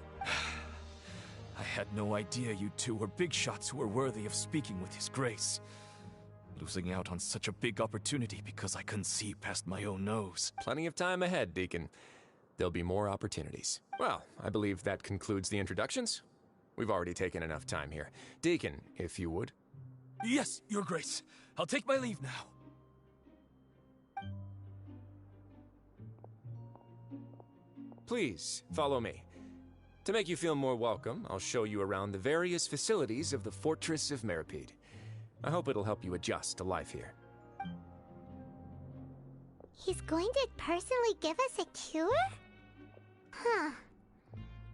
I had no idea you two were big shots who were worthy of speaking with His Grace. Losing out on such a big opportunity because I couldn't see past my own nose. Plenty of time ahead, Deacon. There'll be more opportunities. Well, I believe that concludes the introductions. We've already taken enough time here. Deacon, if you would. Yes, Your Grace. I'll take my leave now. Please, follow me. To make you feel more welcome, I'll show you around the various facilities of the Fortress of Meripede. I hope it'll help you adjust to life here. He's going to personally give us a cure? Huh.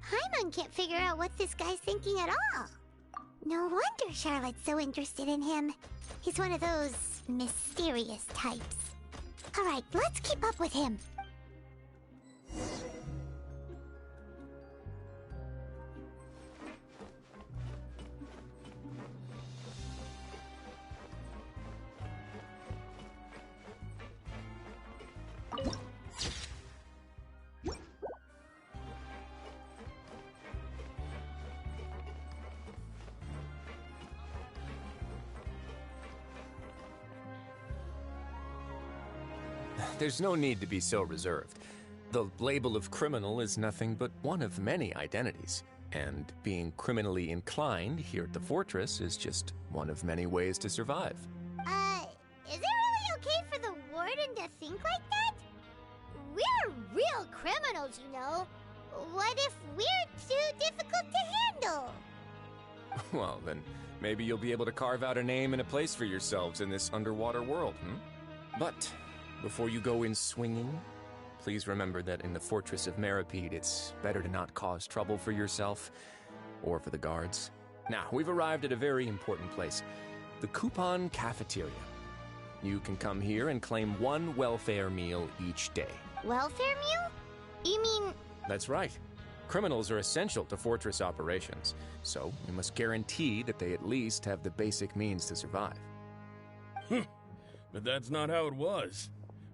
Paimon can't figure out what this guy's thinking at all. No wonder Charlotte's so interested in him. He's one of those mysterious types. Alright, let's keep up with him. There's no need to be so reserved. The label of criminal is nothing but one of many identities, and being criminally inclined here at the Fortress is just one of many ways to survive. Is it really okay for the warden to think like that? We're real criminals, you know. What if we're too difficult to handle? Well, then maybe you'll be able to carve out a name and a place for yourselves in this underwater world, But before you go in swinging, please remember that in the Fortress of Meripede, it's better to not cause trouble for yourself or for the guards. Now, we've arrived at a very important place, the Coupon Cafeteria. You can come here and claim one welfare meal each day. Welfare meal? You mean... That's right. Criminals are essential to Fortress operations, so we must guarantee that they at least have the basic means to survive. But that's not how it was.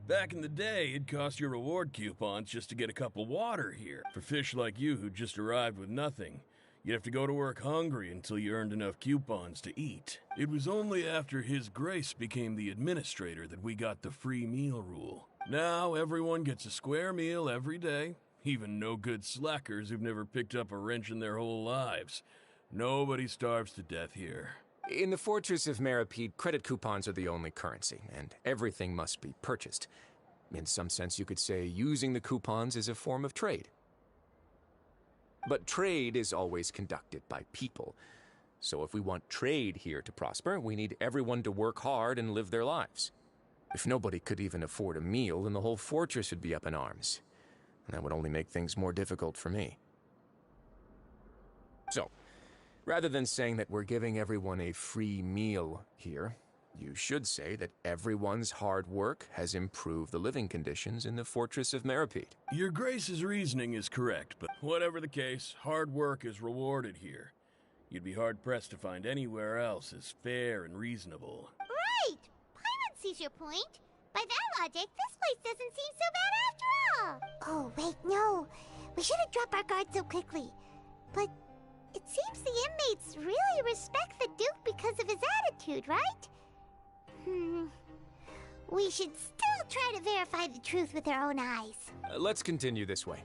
Back in the day, it cost your reward coupons just to get a cup of water here. For fish like you who just arrived with nothing, you'd have to go to work hungry until you earned enough coupons to eat. It was only after His Grace became the administrator that we got the free meal rule. Now everyone gets a square meal every day, even no-good slackers who've never picked up a wrench in their whole lives. Nobody starves to death here. In the Fortress of Meripede, credit coupons are the only currency, and everything must be purchased. In some sense, you could say using the coupons is a form of trade. But trade is always conducted by people. So if we want trade here to prosper, we need everyone to work hard and live their lives. If nobody could even afford a meal, then the whole fortress would be up in arms. And that would only make things more difficult for me. So, rather than saying that we're giving everyone a free meal here, you should say that everyone's hard work has improved the living conditions in the Fortress of Meripede. Your Grace's reasoning is correct, but whatever the case, hard work is rewarded here. You'd be hard-pressed to find anywhere else as fair and reasonable. Right! Paimon sees your point. By that logic, this place doesn't seem so bad after all. Oh, wait, no. We shouldn't drop our guard so quickly. But it seems the inmates really respect the Duke because of his attitude, right? We should still try to verify the truth with our own eyes. Let's continue this way.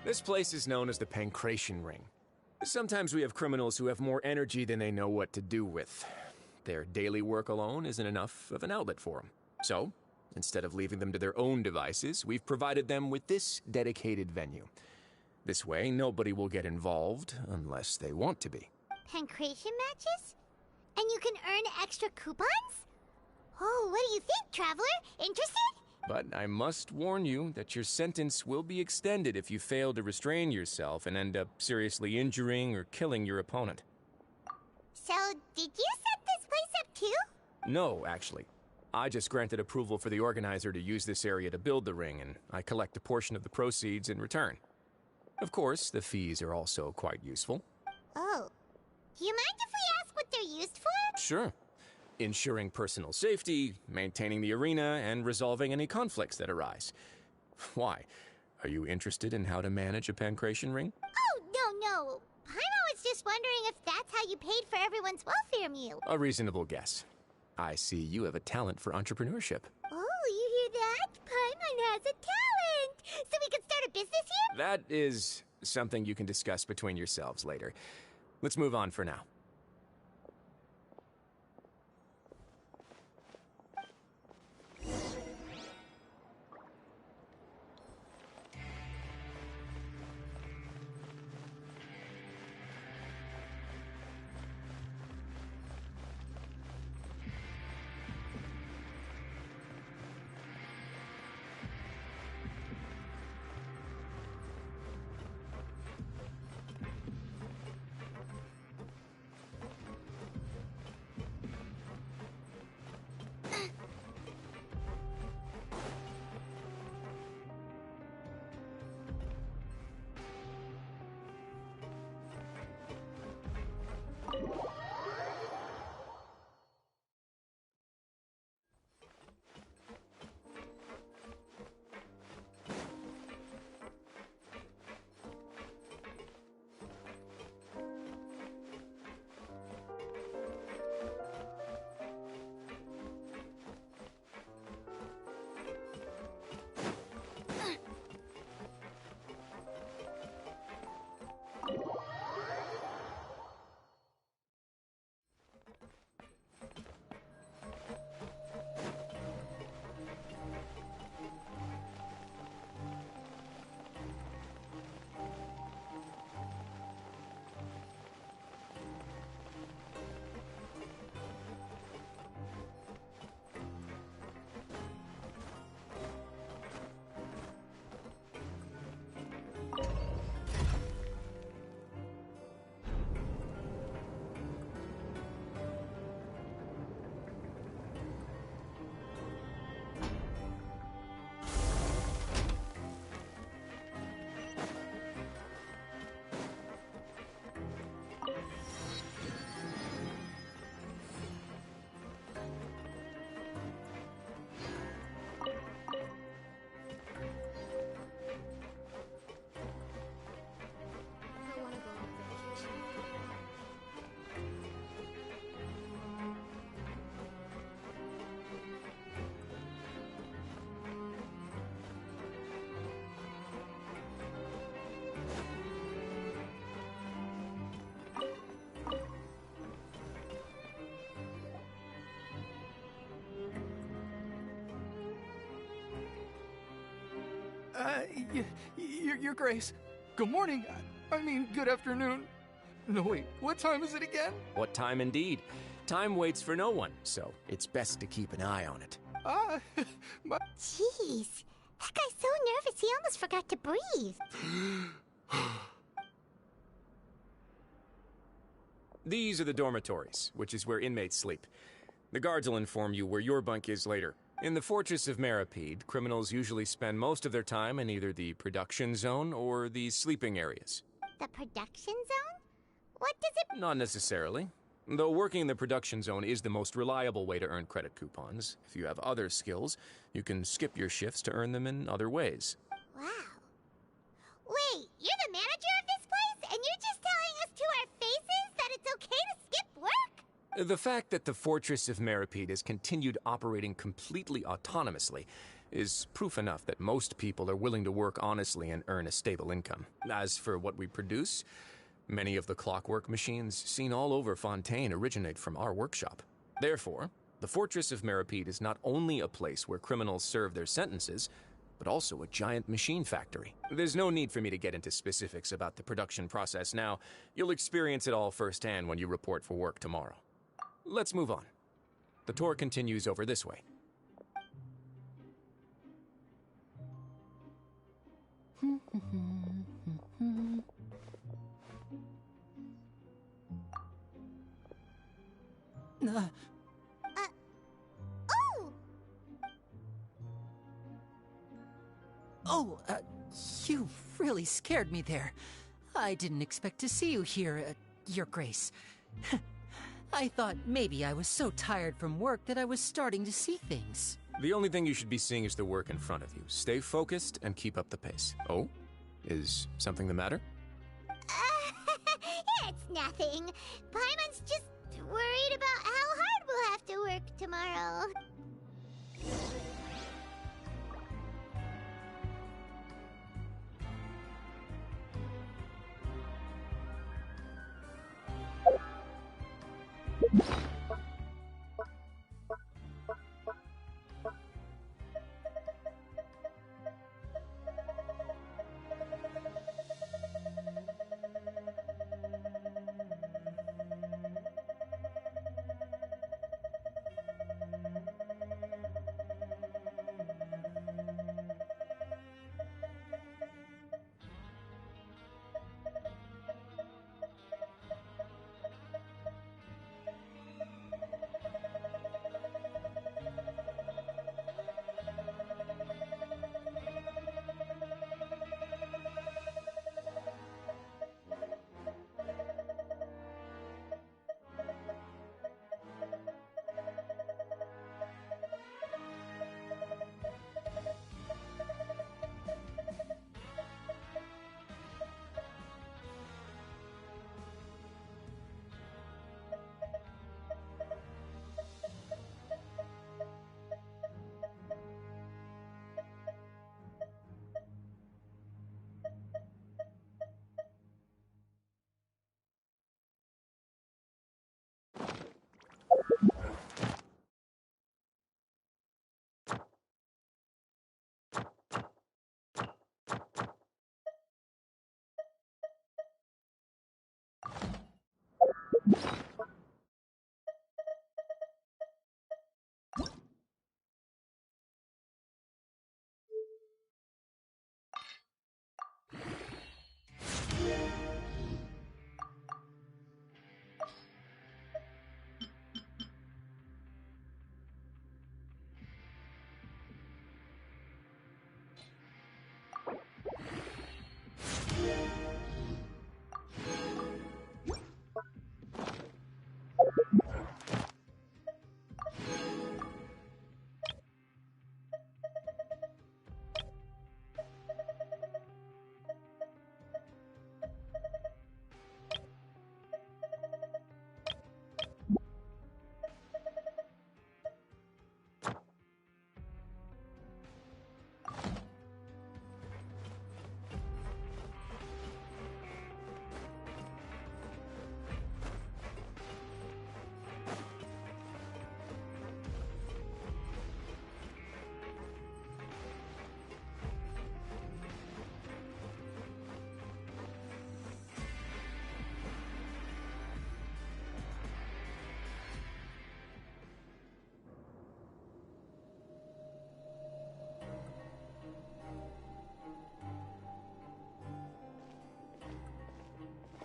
This place is known as the Pancration Ring. Sometimes we have criminals who have more energy than they know what to do with. Their daily work alone isn't enough of an outlet for them. So, instead of leaving them to their own devices, we've provided them with this dedicated venue. This way, nobody will get involved unless they want to be. Pancration matches? And you can earn extra coupons? Oh, what do you think, Traveler? Interested? But I must warn you that your sentence will be extended if you fail to restrain yourself and end up seriously injuring or killing your opponent. So, did you set this place up too? No, actually. I just granted approval for the organizer to use this area to build the ring, and I collect a portion of the proceeds in return. Of course, the fees are also quite useful. Oh. Do you mind if we ask what they're used for? Sure. Ensuring personal safety, maintaining the arena, and resolving any conflicts that arise. Why? Are you interested in how to manage a pancration ring? Oh, no. Paimon was just wondering if that's how you paid for everyone's welfare meal. A reasonable guess. I see you have a talent for entrepreneurship. Oh, you hear that? Paimon has a talent! So we can start a business here? That is something you can discuss between yourselves later. Let's move on for now. Your Grace. Good morning. I mean, good afternoon. No, wait, what time is it again? What time indeed? Time waits for no one, so it's best to keep an eye on it. Jeez. That guy's so nervous he almost forgot to breathe. These are the dormitories, which is where inmates sleep. The guards will inform you where your bunk is later. In the Fortress of Maripede, criminals usually spend most of their time in either the production zone or the sleeping areas. The production zone? What does it... Not necessarily. Though working in the production zone is the most reliable way to earn credit coupons. If you have other skills, you can skip your shifts to earn them in other ways. Wow. Wait, you're the manager of this place, and you're just telling us to our faces that it's okay to skip work? The fact that the Fortress of Maripede has continued operating completely autonomously is proof enough that most people are willing to work honestly and earn a stable income. As for what we produce, many of the clockwork machines seen all over Fontaine originate from our workshop. Therefore, the Fortress of Meripede is not only a place where criminals serve their sentences, but also a giant machine factory. There's no need for me to get into specifics about the production process now. You'll experience it all firsthand when you report for work tomorrow. Let's move on. The tour continues over this way. Oh! Oh, you really scared me there. I didn't expect to see you here, Your Grace. I thought maybe I was so tired from work that I was starting to see things. The only thing you should be seeing is the work in front of you. Stay focused and keep up the pace. Oh? Is something the matter? It's nothing. Paimon's just worried about how hard we'll have to work tomorrow.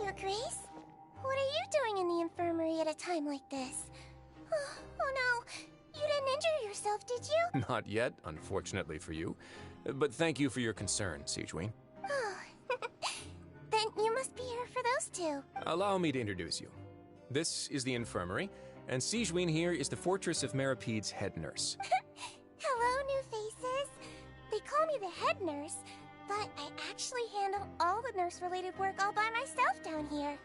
Your Grace? What are you doing in the infirmary at a time like this? Oh no, you didn't injure yourself, did you? Not yet, unfortunately for you. But thank you for your concern, Sigewinne. Then you must be here for those two. Allow me to introduce you. This is the infirmary, and Sigewinne here is the Fortress of Meripede's head nurse. Hello, new faces. They call me the head nurse, but I actually handle all the nurse-related work all by myself down here.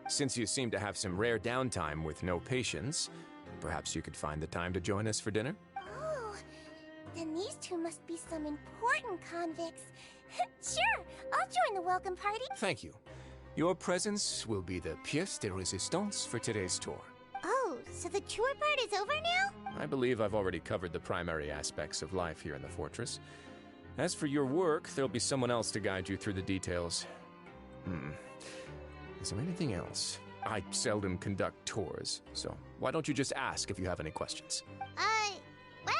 Since you seem to have some rare downtime with no patients, perhaps you could find the time to join us for dinner? Oh, Then these two must be some important convicts. Sure, I'll join the welcome party. Thank you. Your presence will be the pièce de résistance for today's tour. Oh, so the tour part is over now? I believe I've already covered the primary aspects of life here in the fortress. As for your work, there'll be someone else to guide you through the details. Is there anything else? I seldom conduct tours, so why don't you just ask if you have any questions? Well,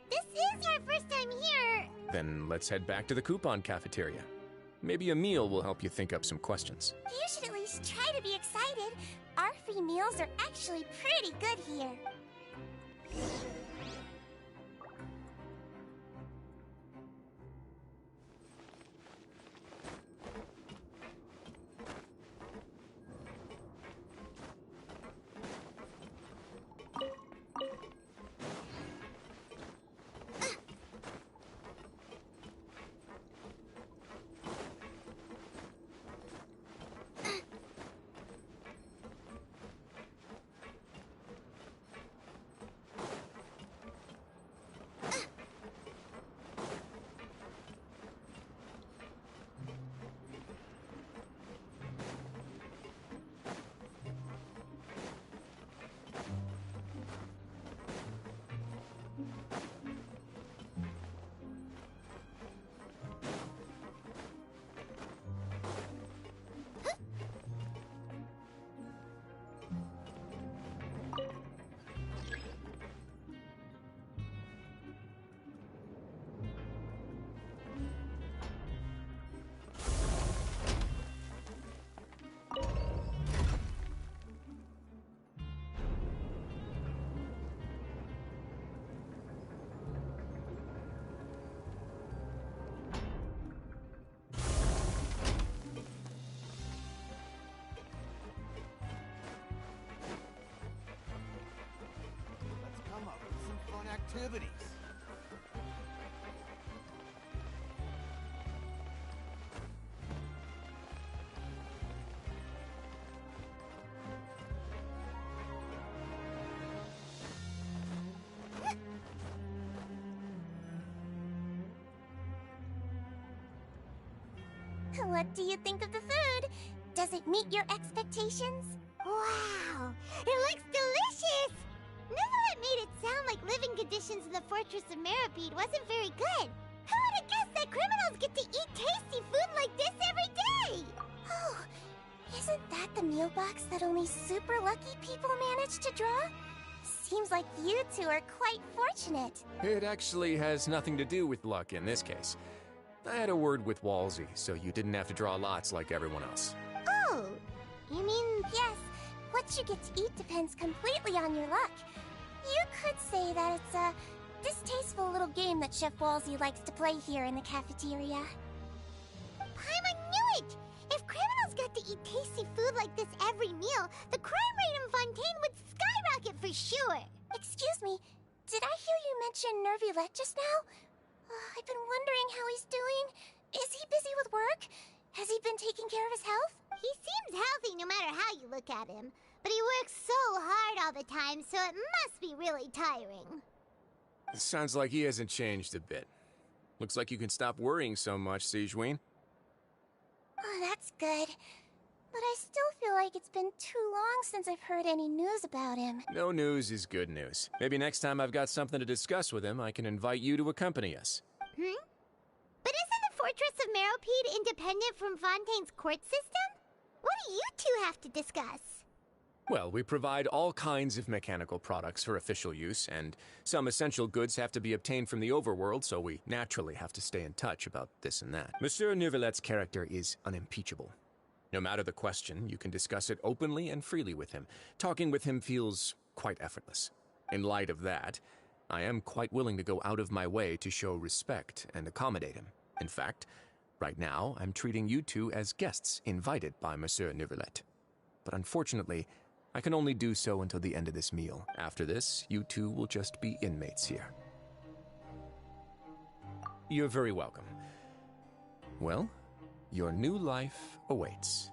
this is our first time here. Then let's head back to the coupon cafeteria. Maybe a meal will help you think up some questions. You should at least try to be excited. Our free meals are actually pretty good here. Activities. What do you think of the food? Does it meet your expectations? Wow, it looks delicious! Neverlet made it sound like living conditions in the Fortress of Meripede wasn't very good. Who would have guessed that criminals get to eat tasty food like this every day? Oh, isn't that the meal box that only super lucky people manage to draw? Seems like you two are quite fortunate. It actually has nothing to do with luck in this case. I had a word with Walsey, so you didn't have to draw lots like everyone else. Oh, you mean, yes, what you get to eat depends completely on your luck. You could say that it's a distasteful little game that Chef Walsey likes to play here in the cafeteria. Paimon knew it! If criminals got to eat tasty food like this every meal, the crime rate in Fontaine would skyrocket for sure! Excuse me, did I hear you mention Nervulette just now? I've been wondering how he's doing. Is he busy with work? Has he been taking care of his health? He seems healthy no matter how you look at him. But he works so hard all the time, so it must be really tiring. It sounds like he hasn't changed a bit. Looks like you can stop worrying so much, Sigewinne. Oh, that's good. But I still feel like it's been too long since I've heard any news about him. No news is good news. Maybe next time I've got something to discuss with him, I can invite you to accompany us. But isn't the Fortress of Meripede independent from Fontaine's court system? What do you two have to discuss? Well, we provide all kinds of mechanical products for official use, and some essential goods have to be obtained from the overworld, so we naturally have to stay in touch about this and that. Monsieur Nervulet's character is unimpeachable. No matter the question, you can discuss it openly and freely with him. Talking with him feels quite effortless. In light of that, I am quite willing to go out of my way to show respect and accommodate him. In fact, right now, I'm treating you two as guests invited by Monsieur Nervulet. But unfortunately, I can only do so until the end of this meal. After this, you two will just be inmates here. You're very welcome. Well, your new life awaits.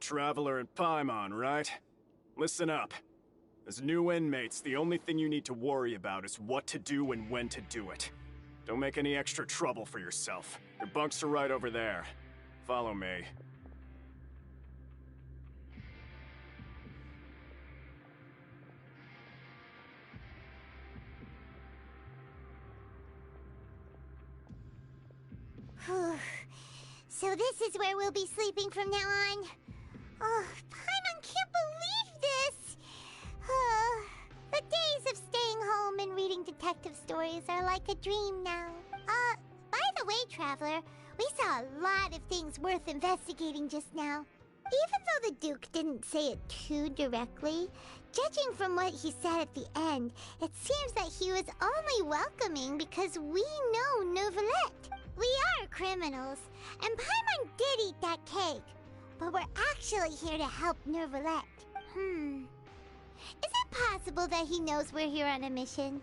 Traveler and Paimon, right? Listen up. As new inmates, the only thing you need to worry about is what to do and when to do it. Don't make any extra trouble for yourself. Your bunks are right over there. Follow me. So this is where we'll be sleeping from now on. Oh, Paimon can't believe this! The days of staying home and reading detective stories are like a dream now. By the way, Traveler, we saw a lot of things worth investigating just now. Even though the Duke didn't say it too directly, judging from what he said at the end, it seems that he was only welcoming because we know Neuvillette. We are criminals, and Paimon did eat that cake, but we're actually here to help Neuvillette. Is it possible that he knows we're here on a mission?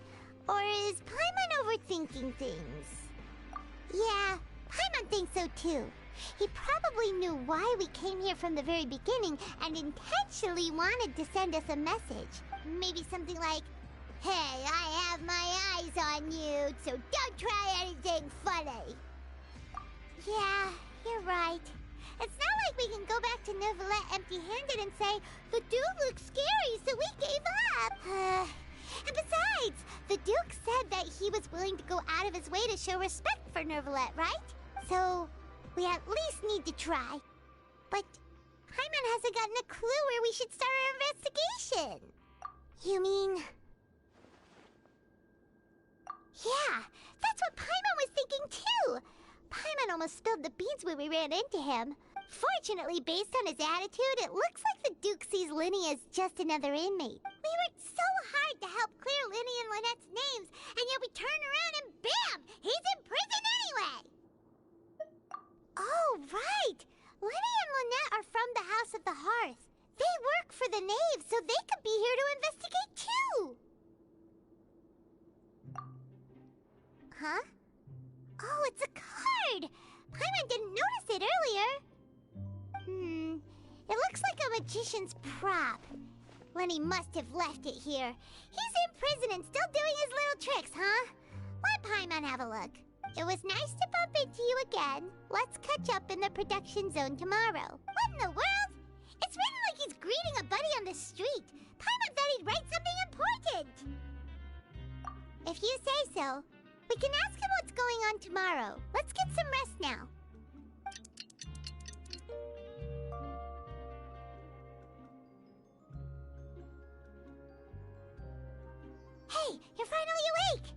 Or is Paimon overthinking things? Yeah, Paimon thinks so too. He probably knew why we came here from the very beginning and intentionally wanted to send us a message. Maybe something like, "Hey, I have my eyes on you, so don't try anything funny." Yeah, you're right. It's not like we can go back to Neuvillette empty-handed and say, "The Duke looks scary, so we gave up." And besides, the Duke said that he was willing to go out of his way to show respect for Neuvillette, right? So, we at least need to try. But Paimon hasn't gotten a clue where we should start our investigation. You mean... Yeah, that's what Paimon was thinking too! Paimon almost spilled the beans when we ran into him. Fortunately, based on his attitude, it looks like the Duke sees Linny as just another inmate. We worked so hard to help clear Linny and Lynette's names, and yet we turn around and bam! He's in prison anyway! Oh, right! Linny and Lynette are from the House of the Hearth. They work for the Knave, so they could be here to investigate too! Huh? Oh, it's a card! Paimon didn't notice it earlier. It looks like a magician's prop. Lenny must have left it here. He's in prison and still doing his little tricks, huh? Let Paimon have a look. It was nice to bump into you again. Let's catch up in the production zone tomorrow. What in the world? It's written like he's greeting a buddy on the street. Paimon thought he'd write something important. If you say so. We can ask him what's going on tomorrow. Let's get some rest now. Hey, you're finally awake!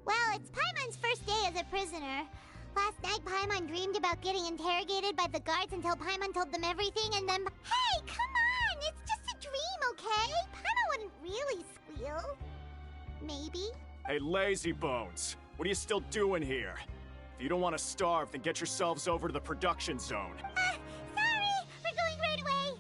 Well, it's Paimon's first day as a prisoner. Last night, Paimon dreamed about getting interrogated by the guards until Paimon told them everything, and then... Hey, come on! It's just a dream, okay? Paimon wouldn't really squeal. Maybe. Hey, lazy bones! What are you still doing here? If you don't want to starve, then get yourselves over to the production zone. Sorry! We're going right away!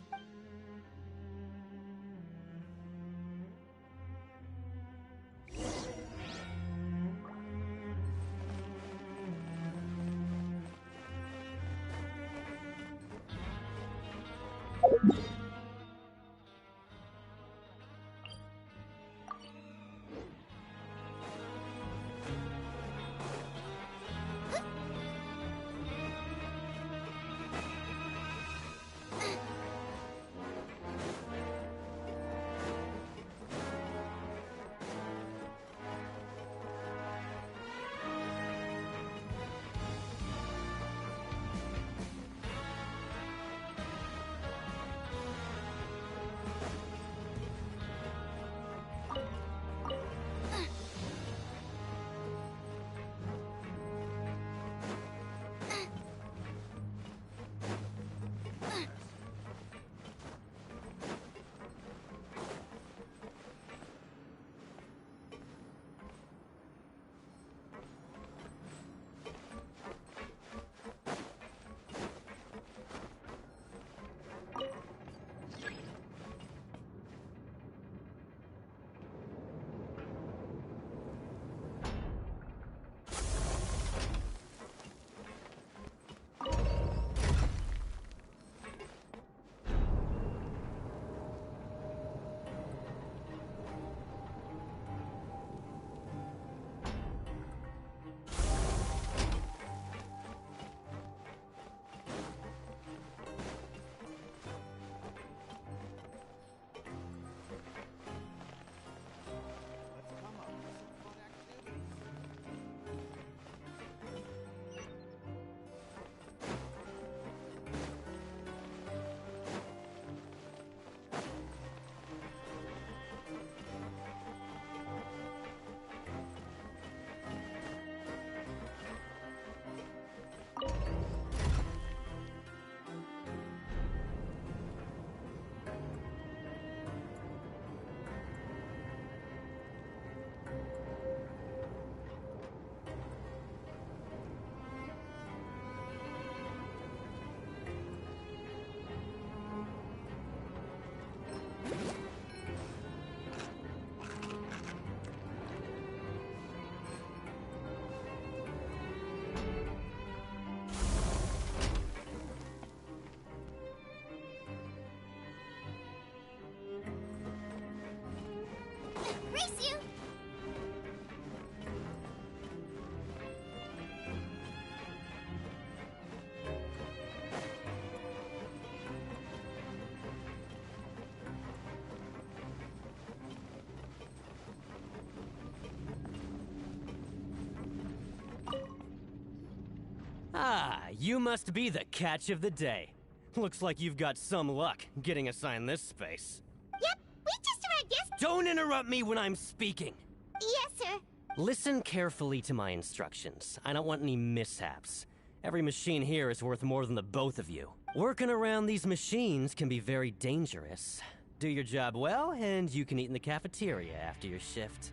Ah, you must be the catch of the day. Looks like you've got some luck getting assigned this space. Yep, we just arrived yesterday. Don't interrupt me when I'm speaking. Yes, sir. Listen carefully to my instructions. I don't want any mishaps. Every machine here is worth more than the both of you. Working around these machines can be very dangerous. Do your job well, and you can eat in the cafeteria after your shift.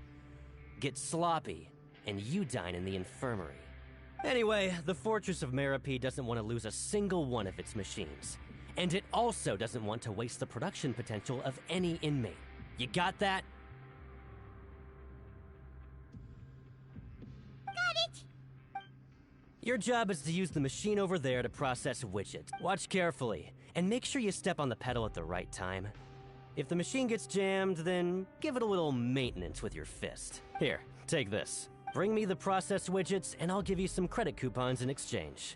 Get sloppy, and you dine in the infirmary. Anyway, the Fortress of Meropee doesn't want to lose a single one of its machines. And it also doesn't want to waste the production potential of any inmate. You got that? Got it. Your job is to use the machine over there to process widgets. Watch carefully, and make sure you step on the pedal at the right time. If the machine gets jammed, then give it a little maintenance with your fist. Here, take this. Bring me the processed widgets, and I'll give you some credit coupons in exchange.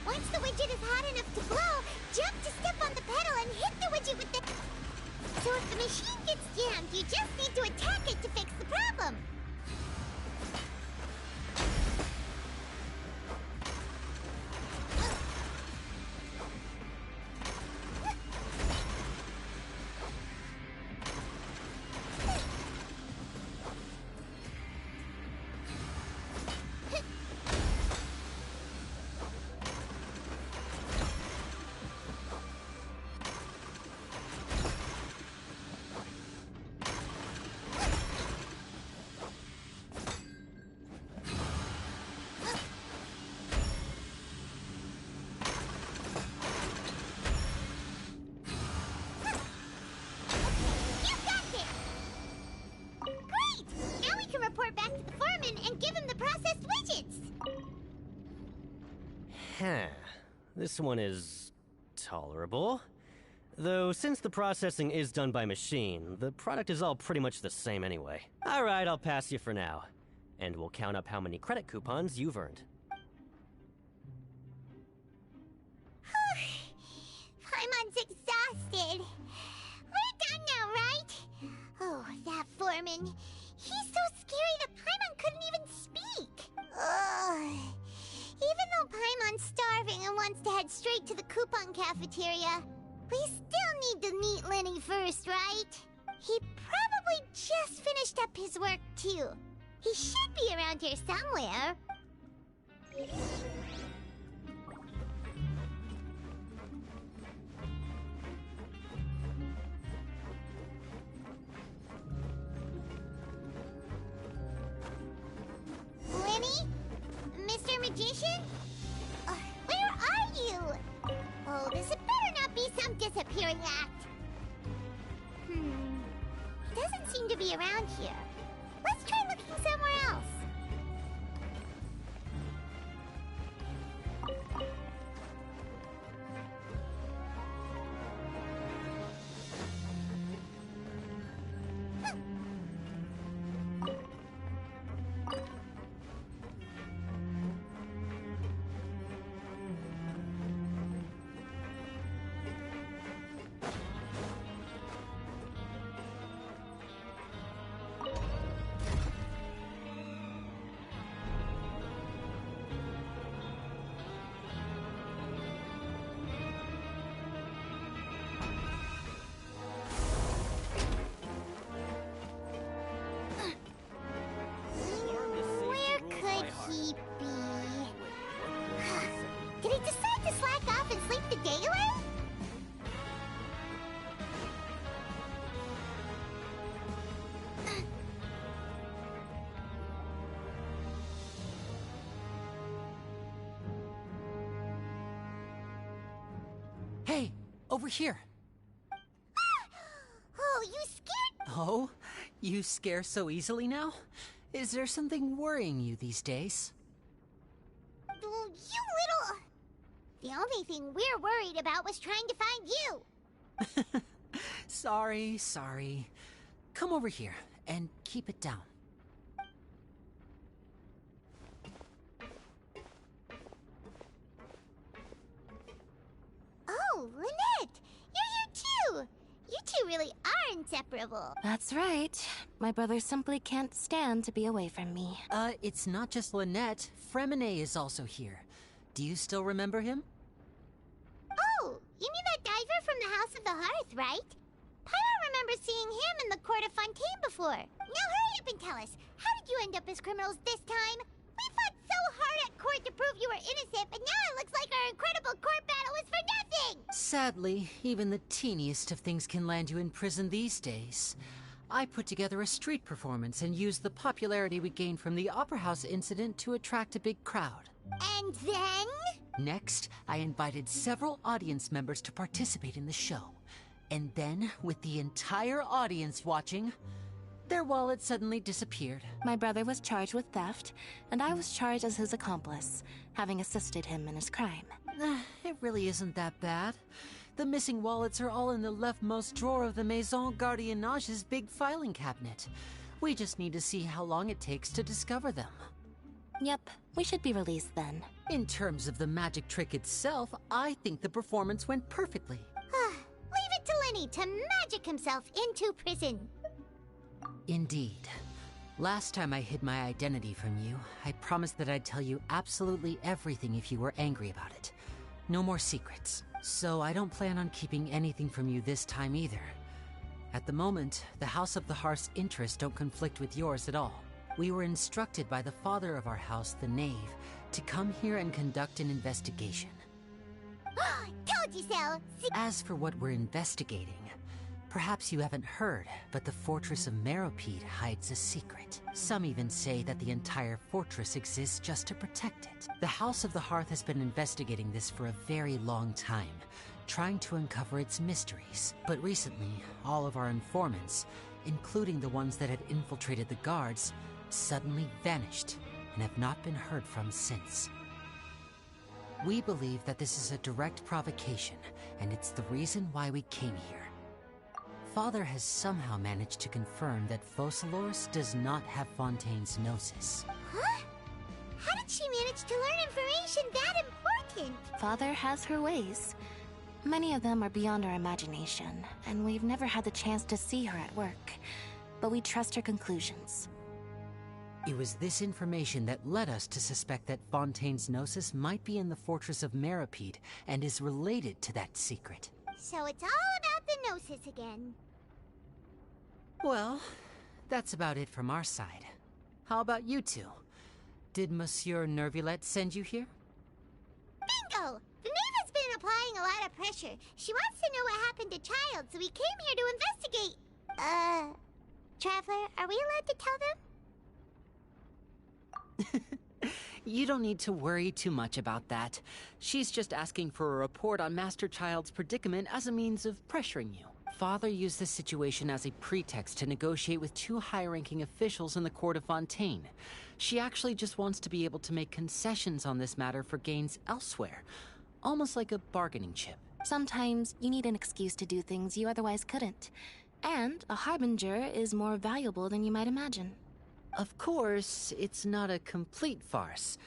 Once the widget is hot enough to blow, jump to step on the pedal and hit the widget with the... So if the machine gets jammed, you just need to attack it to fix the problem. Report back to the foreman and give him the processed widgets! This one is tolerable. Though, since the processing is done by machine, the product is all pretty much the same anyway. Alright, I'll pass you for now. And we'll count up how many credit coupons you've earned. Paimon's exhausted. We're done now, right? Oh, that foreman. He's so scary that Paimon couldn't even speak. Ugh. Even though Paimon's starving and wants to head straight to the coupon cafeteria, we still need to meet Lenny first, right? He probably just finished up his work, too. He should be around here somewhere. Lenny? Mr. Magician? Where are you? Oh, this had better not be some disappearing act. He doesn't seem to be around here. Let's try looking somewhere else. Did he decide to slack off and sleep the day away? Hey, over here. Oh, you scared? Oh, you scare so easily now? Is there something worrying you these days? Oh, you little... The only thing we're worried about was trying to find you. Sorry. Come over here and keep it down. Oh, Lynette! You're here too! You two really are inseparable. That's right. My brother simply can't stand to be away from me. It's not just Lynette. Fremine is also here. Do you still remember him? Oh, you mean that diver from the House of the Hearth, right? Paimon remembers seeing him in the court of Fontaine before. Now hurry up and tell us, how did you end up as criminals this time? We fought so hard at court to prove you were innocent, but now it looks like our incredible court battle was for nothing! Sadly, even the teeniest of things can land you in prison these days. I put together a street performance and used the popularity we gained from the Opera House incident to attract a big crowd. And then? Next, I invited several audience members to participate in the show. And then, with the entire audience watching, their wallet suddenly disappeared. My brother was charged with theft, and I was charged as his accomplice, having assisted him in his crime. It really isn't that bad. The missing wallets are all in the leftmost drawer of the Maison Gardiennage's big filing cabinet. We just need to see how long it takes to discover them. Yep, we should be released then. In terms of the magic trick itself, I think the performance went perfectly. Leave it to Lenny to magic himself into prison. Indeed. Last time I hid my identity from you, I promised that I'd tell you absolutely everything if you were angry about it. No more secrets. So I don't plan on keeping anything from you this time either. At the moment, the House of the Hearth's interests don't conflict with yours at all. We were instructed by the father of our house, the Knave, to come here and conduct an investigation. Told you so! As for what we're investigating, perhaps you haven't heard, but the fortress of Meropide hides a secret. Some even say that the entire fortress exists just to protect it. The House of the Hearth has been investigating this for a very long time, trying to uncover its mysteries. But recently, all of our informants, including the ones that had infiltrated the guards, suddenly vanished and have not been heard from since. We believe that this is a direct provocation, and it's the reason why we came here. Father has somehow managed to confirm that Focalors does not have Fontaine's Gnosis. Huh? How did she manage to learn information that important? Father has her ways. Many of them are beyond our imagination, and we've never had the chance to see her at work. But we trust her conclusions. It was this information that led us to suspect that Fontaine's Gnosis might be in the fortress of Meropide and is related to that secret. So it's all about the Gnosis again. Well, that's about it from our side. How about you two? Did Monsieur Nervulette send you here? Bingo! The Knave has been applying a lot of pressure. She wants to know what happened to Child, so we came here to investigate. Traveler, are we allowed to tell them? You don't need to worry too much about that. She's just asking for a report on Master Child's predicament as a means of pressuring you. Father used this situation as a pretext to negotiate with two high-ranking officials in the court of Fontaine. She actually just wants to be able to make concessions on this matter for gains elsewhere. Almost like a bargaining chip. Sometimes you need an excuse to do things you otherwise couldn't. And a harbinger is more valuable than you might imagine. Of course, it's not a complete farce.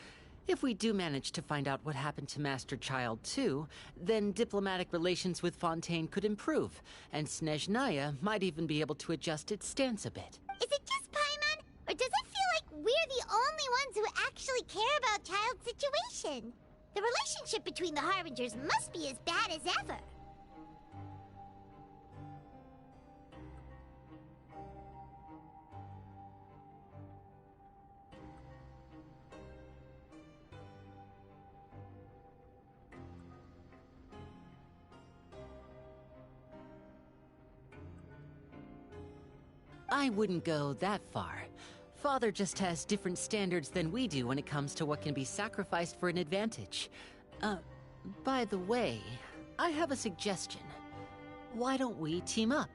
If we do manage to find out what happened to Master Child too, then diplomatic relations with Fontaine could improve, and Snezhnaya might even be able to adjust its stance a bit. Is it just Paimon, or does it feel like we're the only ones who actually care about Child's situation? The relationship between the Harbingers must be as bad as ever. I wouldn't go that far. Father just has different standards than we do when it comes to what can be sacrificed for an advantage. By the way, I have a suggestion. Why don't we team up?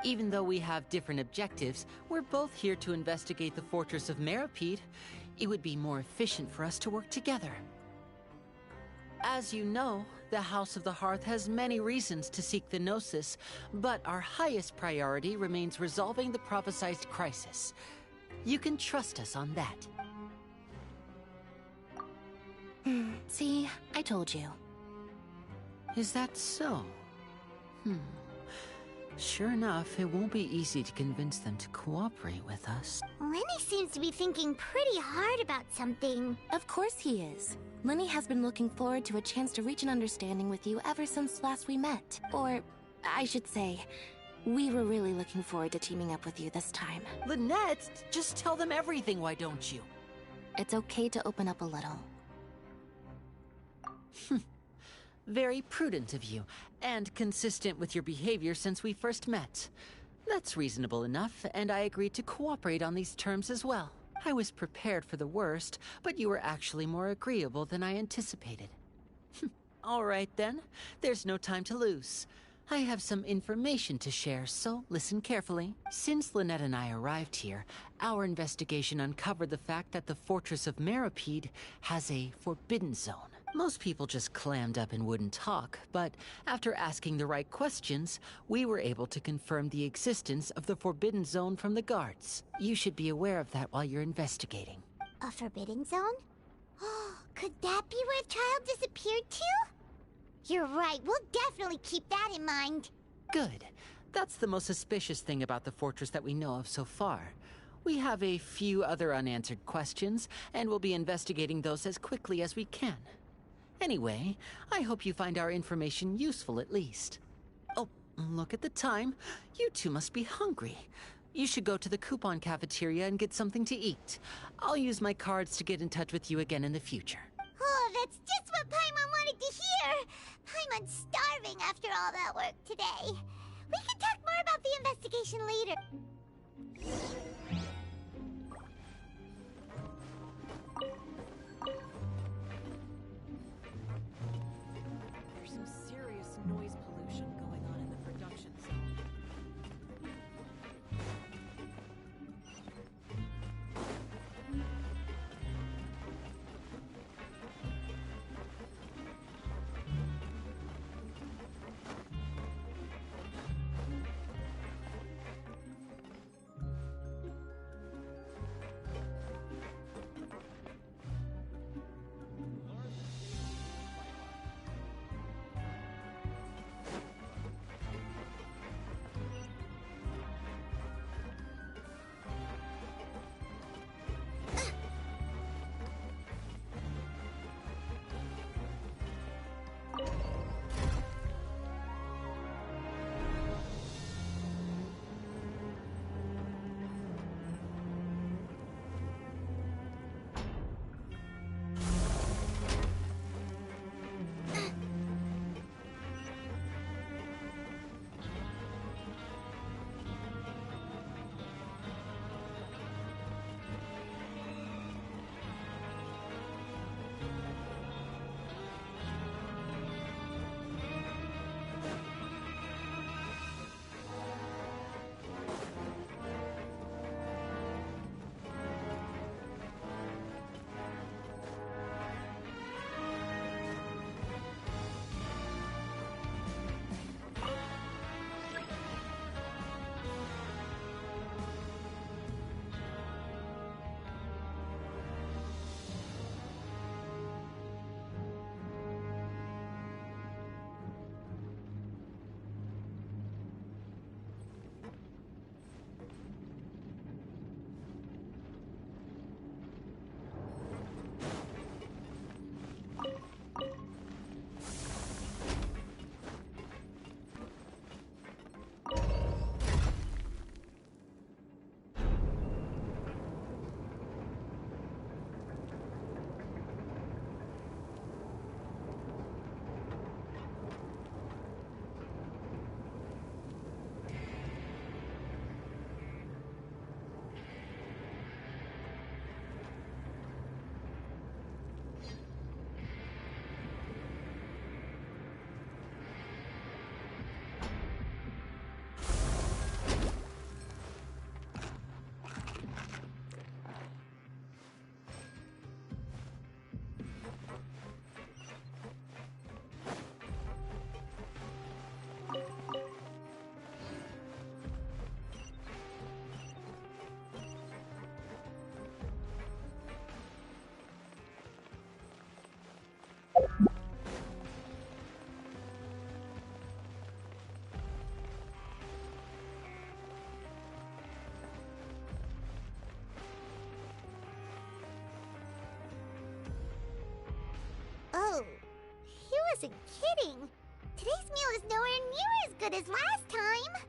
Even though we have different objectives, we're both here to investigate the fortress of Meropide. It would be more efficient for us to work together. As you know, The House of the Hearth has many reasons to seek the Gnosis, but our highest priority remains resolving the prophesized crisis. You can trust us on that. See, I told you. Is that so? Sure enough, it won't be easy to convince them to cooperate with us. Lenny seems to be thinking pretty hard about something. Of course he is. Lenny has been looking forward to a chance to reach an understanding with you ever since last we met. Or, I should say, we were really looking forward to teaming up with you this time. Lynette, just tell them everything, why don't you? It's okay to open up a little. Very prudent of you, and consistent with your behavior since we first met. That's reasonable enough, and I agreed to cooperate on these terms as well. I was prepared for the worst, but you were actually more agreeable than I anticipated. All right then, there's no time to lose. I have some information to share, so listen carefully. Since Lynette and I arrived here, our investigation uncovered the fact that the Fortress of Meripede has a forbidden zone. Most people just clammed up and wouldn't talk, but after asking the right questions, we were able to confirm the existence of the forbidden zone from the guards. You should be aware of that while you're investigating. A forbidden zone? Could that be where the child disappeared to? You're right, we'll definitely keep that in mind. Good. That's the most suspicious thing about the fortress that we know of so far. We have a few other unanswered questions, and we'll be investigating those as quickly as we can. Anyway, I hope you find our information useful at least. Oh, look at the time. You two must be hungry. You should go to the coupon cafeteria and get something to eat. I'll use my cards to get in touch with you again in the future. Oh, that's just what Paimon wanted to hear! Paimon's starving after all that work today. We can talk more about the investigation later. There's some serious noise pollution going on in the production zone. wasn't kidding. Today's meal is nowhere near as good as last time.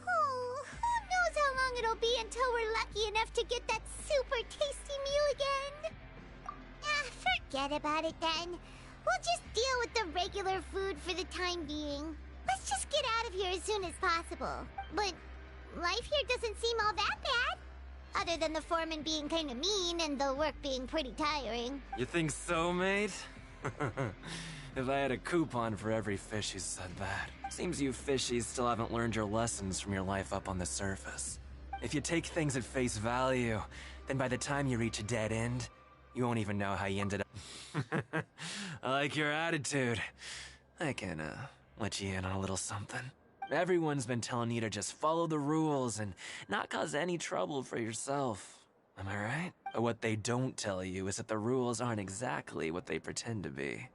Oh, who knows how long it'll be until we're lucky enough to get that super tasty meal again. Forget about it then. We'll just deal with the regular food for the time being. Let's just get out of here as soon as possible. But life here doesn't seem all that bad. Other than the foreman being kinda mean and the work being pretty tiring. You think so, mate? If I had a coupon for every fish who said that. Seems you fishies still haven't learned your lessons from your life up on the surface. If you take things at face value, then by the time you reach a dead end, you won't even know how you ended up. I like your attitude. I can, let you in on a little something. Everyone's been telling you to just follow the rules and not cause any trouble for yourself. Am I right? But what they don't tell you is that the rules aren't exactly what they pretend to be.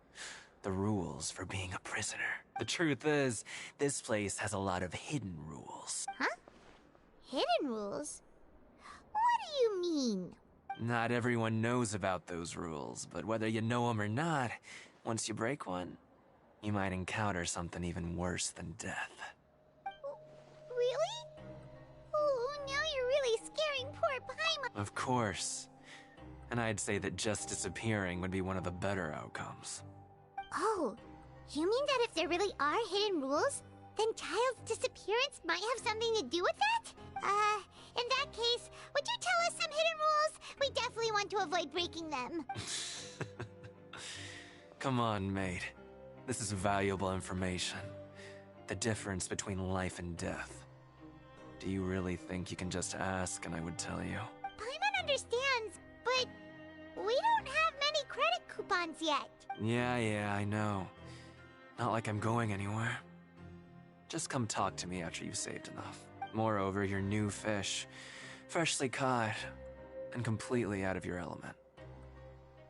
The rules for being a prisoner. The truth is, this place has a lot of hidden rules. Huh? Hidden rules? What do you mean? Not everyone knows about those rules, but whether you know them or not, once you break one, you might encounter something even worse than death. Really? Oh, now you're really scaring poor Paimon. Of course. And I'd say that just disappearing would be one of the better outcomes. Oh, you mean that if there really are hidden rules, then Child's disappearance might have something to do with that? In that case, would you tell us some hidden rules? We definitely want to avoid breaking them. Come on, mate. This is valuable information. The difference between life and death. Do you really think you can just ask and I would tell you? Paimon understands, but we don't have many credit coupons yet. Yeah, I know. Not like I'm going anywhere. Just come talk to me after you've saved enough. Moreover, you're new fish, freshly caught, and completely out of your element.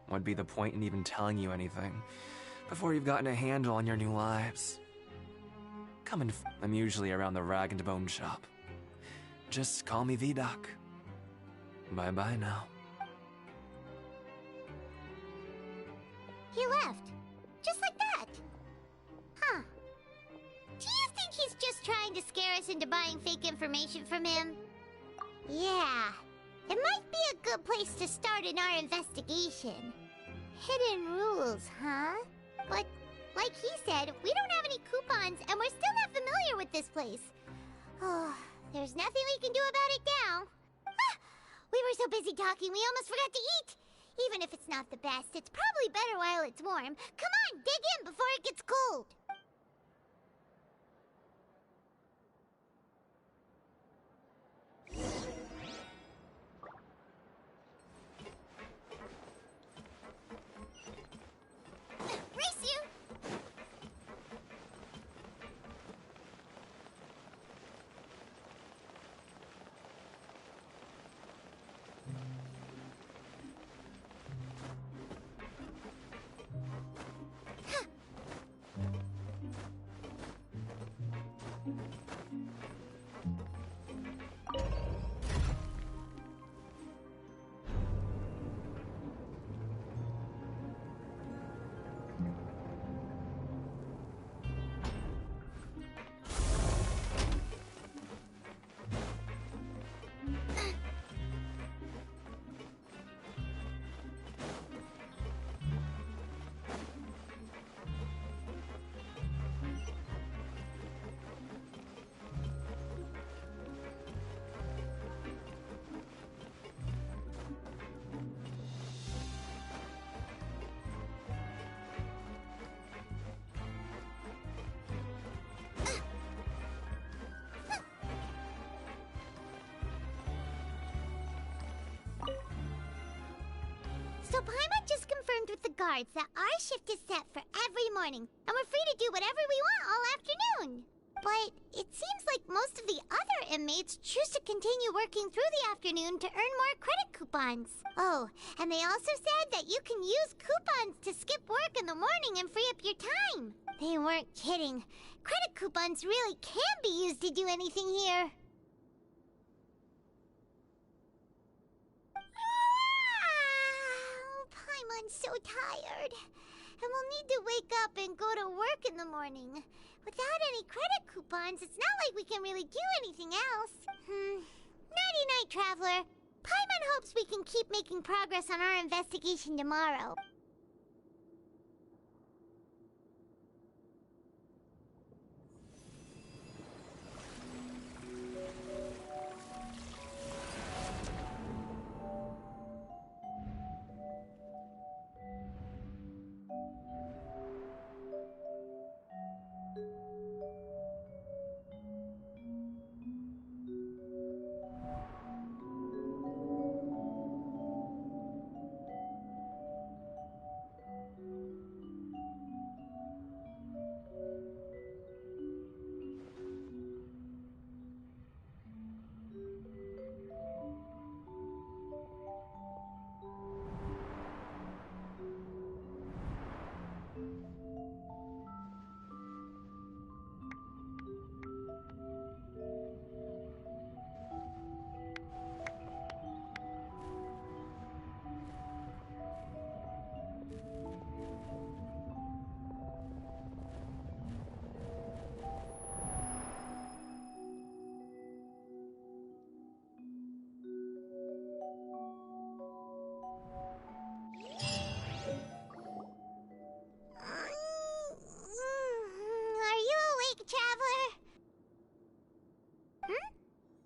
What'd be the point in even telling you anything before you've gotten a handle on your new lives? Come and I'm usually around the rag and bone shop. Just call me V-Doc. Bye-bye now. He left. Just like that. Huh. Do you think he's just trying to scare us into buying fake information from him? Yeah. It might be a good place to start in our investigation. Hidden rules, huh? But, like he said, we don't have any coupons and we're still not familiar with this place. Oh, there's nothing we can do about it now. Ah, we were so busy talking we almost forgot to eat. Even if it's not the best, it's probably better while it's warm. Come on, dig in before it gets cold. Race you! So Paimon just confirmed with the guards that our shift is set for every morning, and we're free to do whatever we want all afternoon. But it seems like most of the other inmates choose to continue working through the afternoon to earn more credit coupons. Oh, and they also said that you can use coupons to skip work in the morning and free up your time. They weren't kidding. Credit coupons really can be used to do anything here. Paimon's so tired. and we'll need to wake up and go to work in the morning. Without any credit coupons, it's not like we can really do anything else. Nighty-night, Traveler. Paimon hopes we can keep making progress on our investigation tomorrow.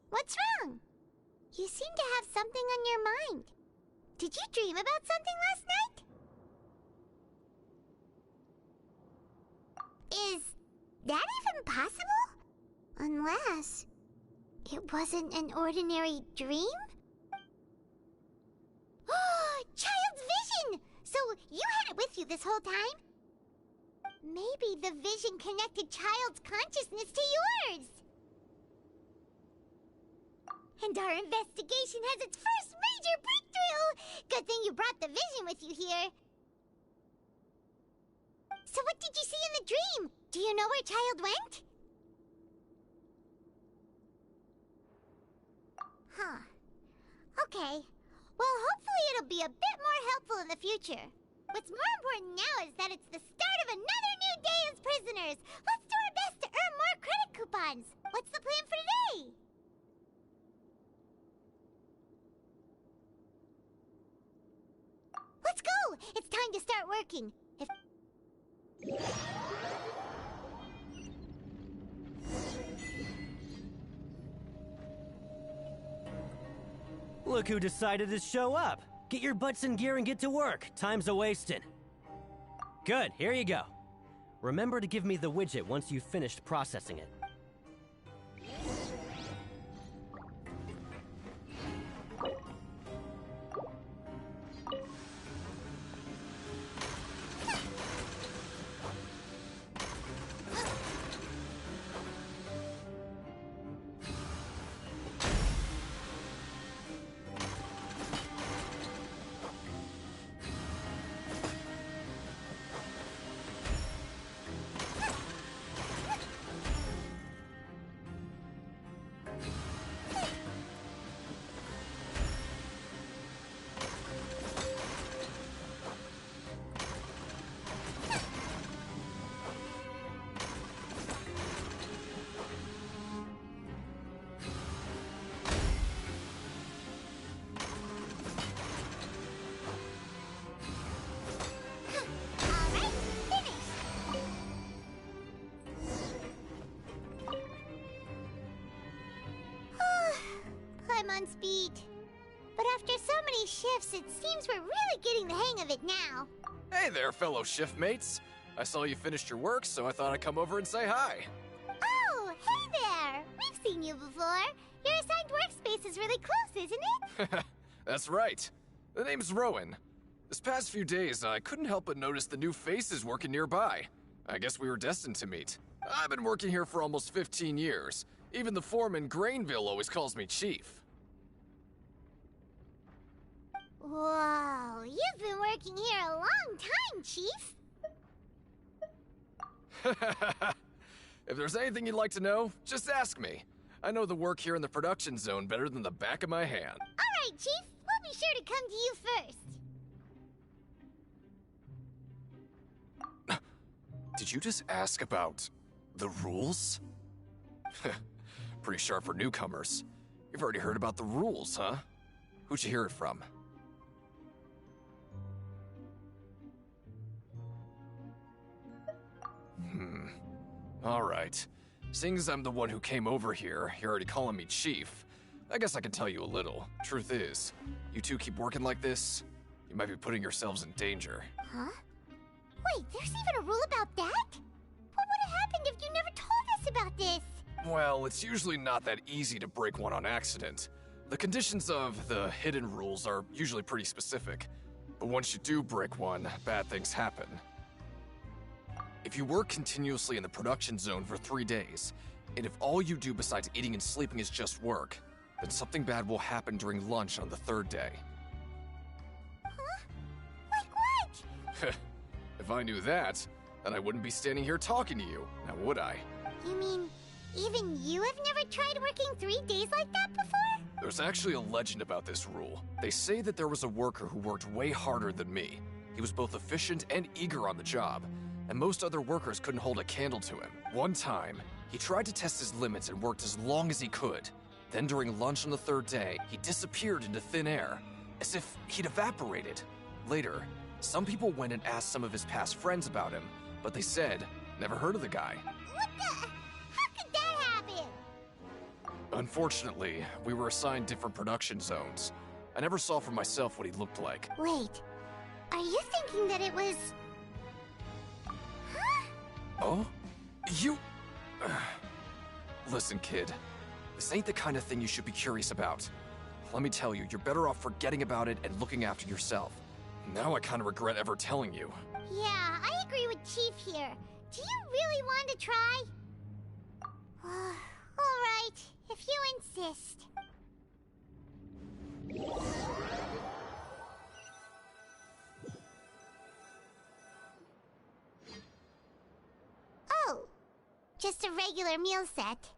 What's wrong? You seem to have something on your mind. Did you dream about something last night? Is that even possible? Unless it wasn't an ordinary dream? Oh, Child's vision! So you had it with you this whole time? Maybe the vision connected Child's consciousness to yours. And our investigation has its first major breakthrough! Good thing you brought the vision with you here. So what did you see in the dream? Do you know where Child went? Huh. Okay. Well, hopefully it'll be a bit more helpful in the future. What's more important now is that it's the start of another new day as prisoners. Let's do our best to earn more credit coupons. What's the plan for today? Let's go! It's time to start working. Look who decided to show up. Get your butts in gear and get to work. Time's a-wasting. Good, here you go. Remember to give me the widget once you've finished processing it. I'm on speed. But after so many shifts, it seems we're really getting the hang of it now. Hey there, fellow shift mates. I saw you finished your work, so I thought I'd come over and say hi. Oh, hey there! We've seen you before. Your assigned workspace is really close, isn't it? That's right. The name's Rowan. This past few days, I couldn't help but notice the new faces working nearby. I guess we were destined to meet. I've been working here for almost 15 years. Even the foreman, Grainville, always calls me Chief. Whoa, you've been working here a long time, Chief. If there's anything you'd like to know, just ask me. I know the work here in the production zone better than the back of my hand. All right, Chief. We'll be sure to come to you first. Did you just ask about the rules? Pretty sharp for newcomers. You've already heard about the rules, huh? Who'd you hear it from? Alright. Seeing as I'm the one who came over here, you're already calling me Chief. I guess I can tell you a little. Truth is, you two keep working like this, you might be putting yourselves in danger. Huh? Wait, there's even a rule about that? What would have happened if you never told us about this? Well, it's usually not that easy to break one on accident. The conditions of the hidden rules are usually pretty specific. But once you do break one, bad things happen. If you work continuously in the production zone for 3 days, and if all you do besides eating and sleeping is just work, then something bad will happen during lunch on the 3rd day. Huh? Like what? If I knew that, then I wouldn't be standing here talking to you, now would I? You mean, even you have never tried working 3 days like that before? There's actually a legend about this rule. They say that there was a worker who worked way harder than me. He was both efficient and eager on the job, and most other workers couldn't hold a candle to him. One time, he tried to test his limits and worked as long as he could. Then during lunch on the 3rd day, he disappeared into thin air, as if he'd evaporated. Later, some people went and asked some of his past friends about him, but they said, never heard of the guy. What the? How could that happen? Unfortunately, we were assigned different production zones. I never saw for myself what he looked like. Wait, are you thinking that it was... Huh? Oh? You... Listen, kid. This ain't the kind of thing you should be curious about. Let me tell you, you're better off forgetting about it and looking after yourself. Now I kind of regret ever telling you. Yeah, I agree with Chief here. Do you really want to try? Alright, if you insist. Oh, just a regular meal set.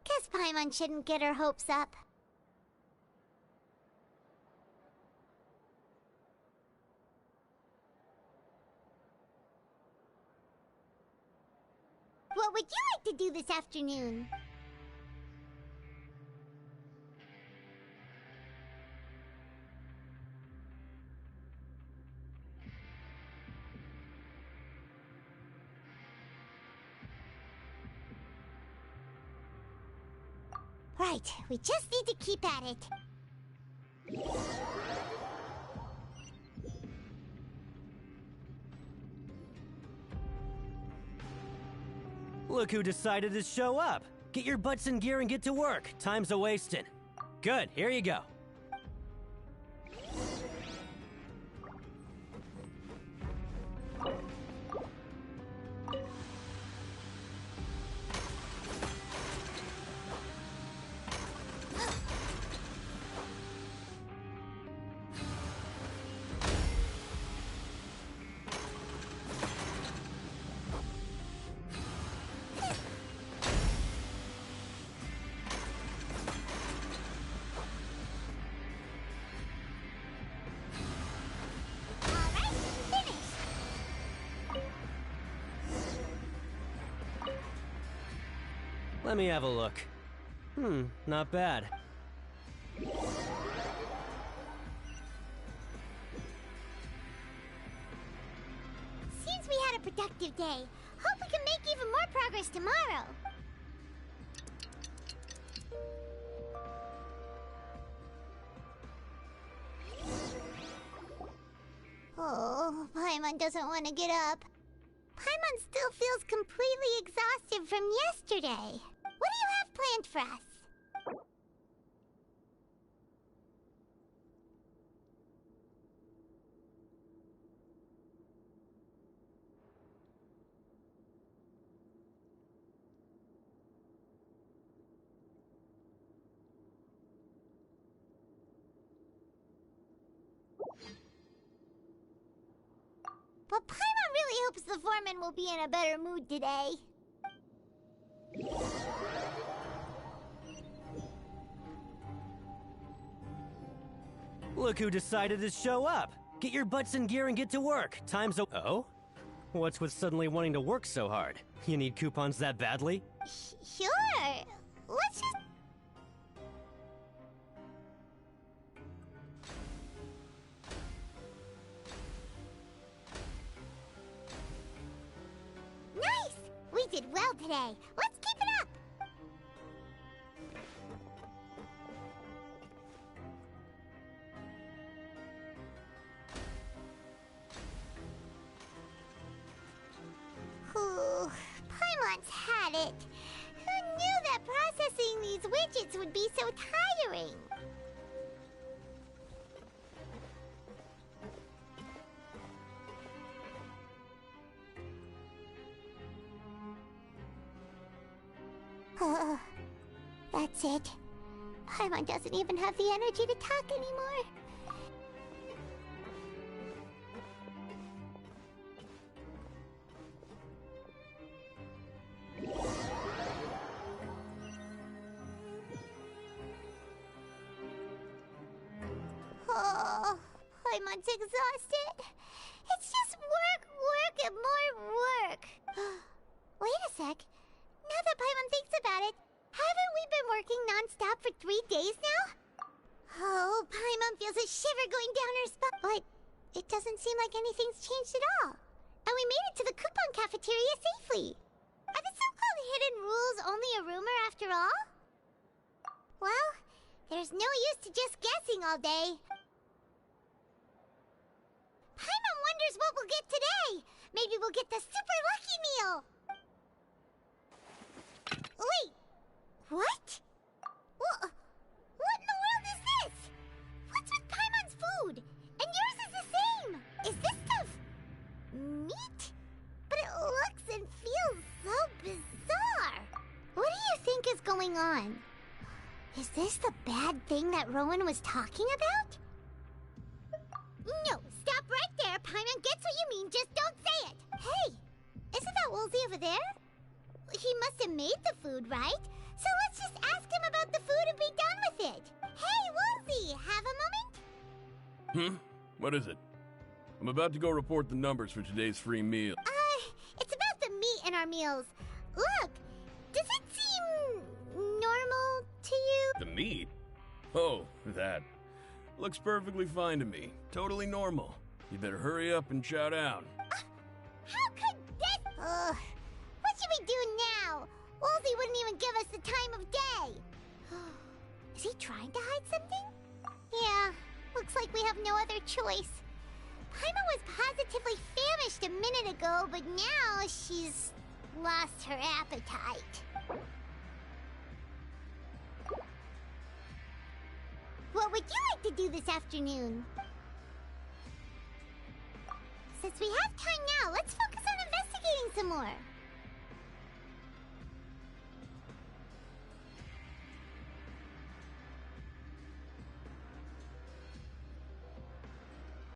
Guess Paimon shouldn't get her hopes up. What would you like to do this afternoon? Right, we just need to keep at it. Look who decided to show up. Get your butts in gear and get to work. Time's a-wasting. Good, here you go. Let me have a look. Not bad. Seems we had a productive day. Hope we can make even more progress tomorrow. Oh, Paimon doesn't want to get up. Paimon still feels completely exhausted from yesterday. What do you have planned for us? But Paimon really hopes the foreman will be in a better mood today. Look who decided to show up. Get your butts in gear and get to work. Time's a... Oh? What's with suddenly wanting to work so hard? You need coupons that badly? Sure. Let's just... Nice! We did well today. Let's keep it up! Ooh, Paimon's had it. Who knew that processing these widgets would be so tiring? That's it. Paimon doesn't even have the energy to talk anymore. Oh, Paimon's exhausted. It's just work, work, and more work. Wait a sec. Now that Paimon thinks about it, haven't we been working non-stop for 3 days now? Oh, Paimon feels a shiver going down her spine. But it doesn't seem like anything's changed at all. And we made it to the coupon cafeteria safely. Are the so-called hidden rules only a rumor after all? Well, there's no use to just guessing all day. Paimon wonders what we'll get today. Maybe we'll get the super lucky meal. Wait, what? What in the world is this? What's with Paimon's food? And yours is the same. Is this stuff meat? But it looks and feels so bizarre. What do you think is going on? Is this the bad thing that Rowan was talking about? No, stop right there. Paimon gets what you mean, just don't say it. Hey, isn't that Woolsey over there? He must have made the food, right? So let's just ask him about the food and be done with it. Hey, Woolsey, have a moment? What is it? I'm about to go report the numbers for today's free meal. It's about the meat in our meals. Look, does it seem normal to you? The meat? Oh, that. Looks perfectly fine to me. Totally normal. You better hurry up and chow down. How could this... what should we do now? Woolsey wouldn't even give us the time of day. Is he trying to hide something? Yeah, looks like we have no other choice. Paimon was positively famished a minute ago, but now she's lost her appetite. What would you like to do this afternoon? Since we have time now, let's focus on investigating some more.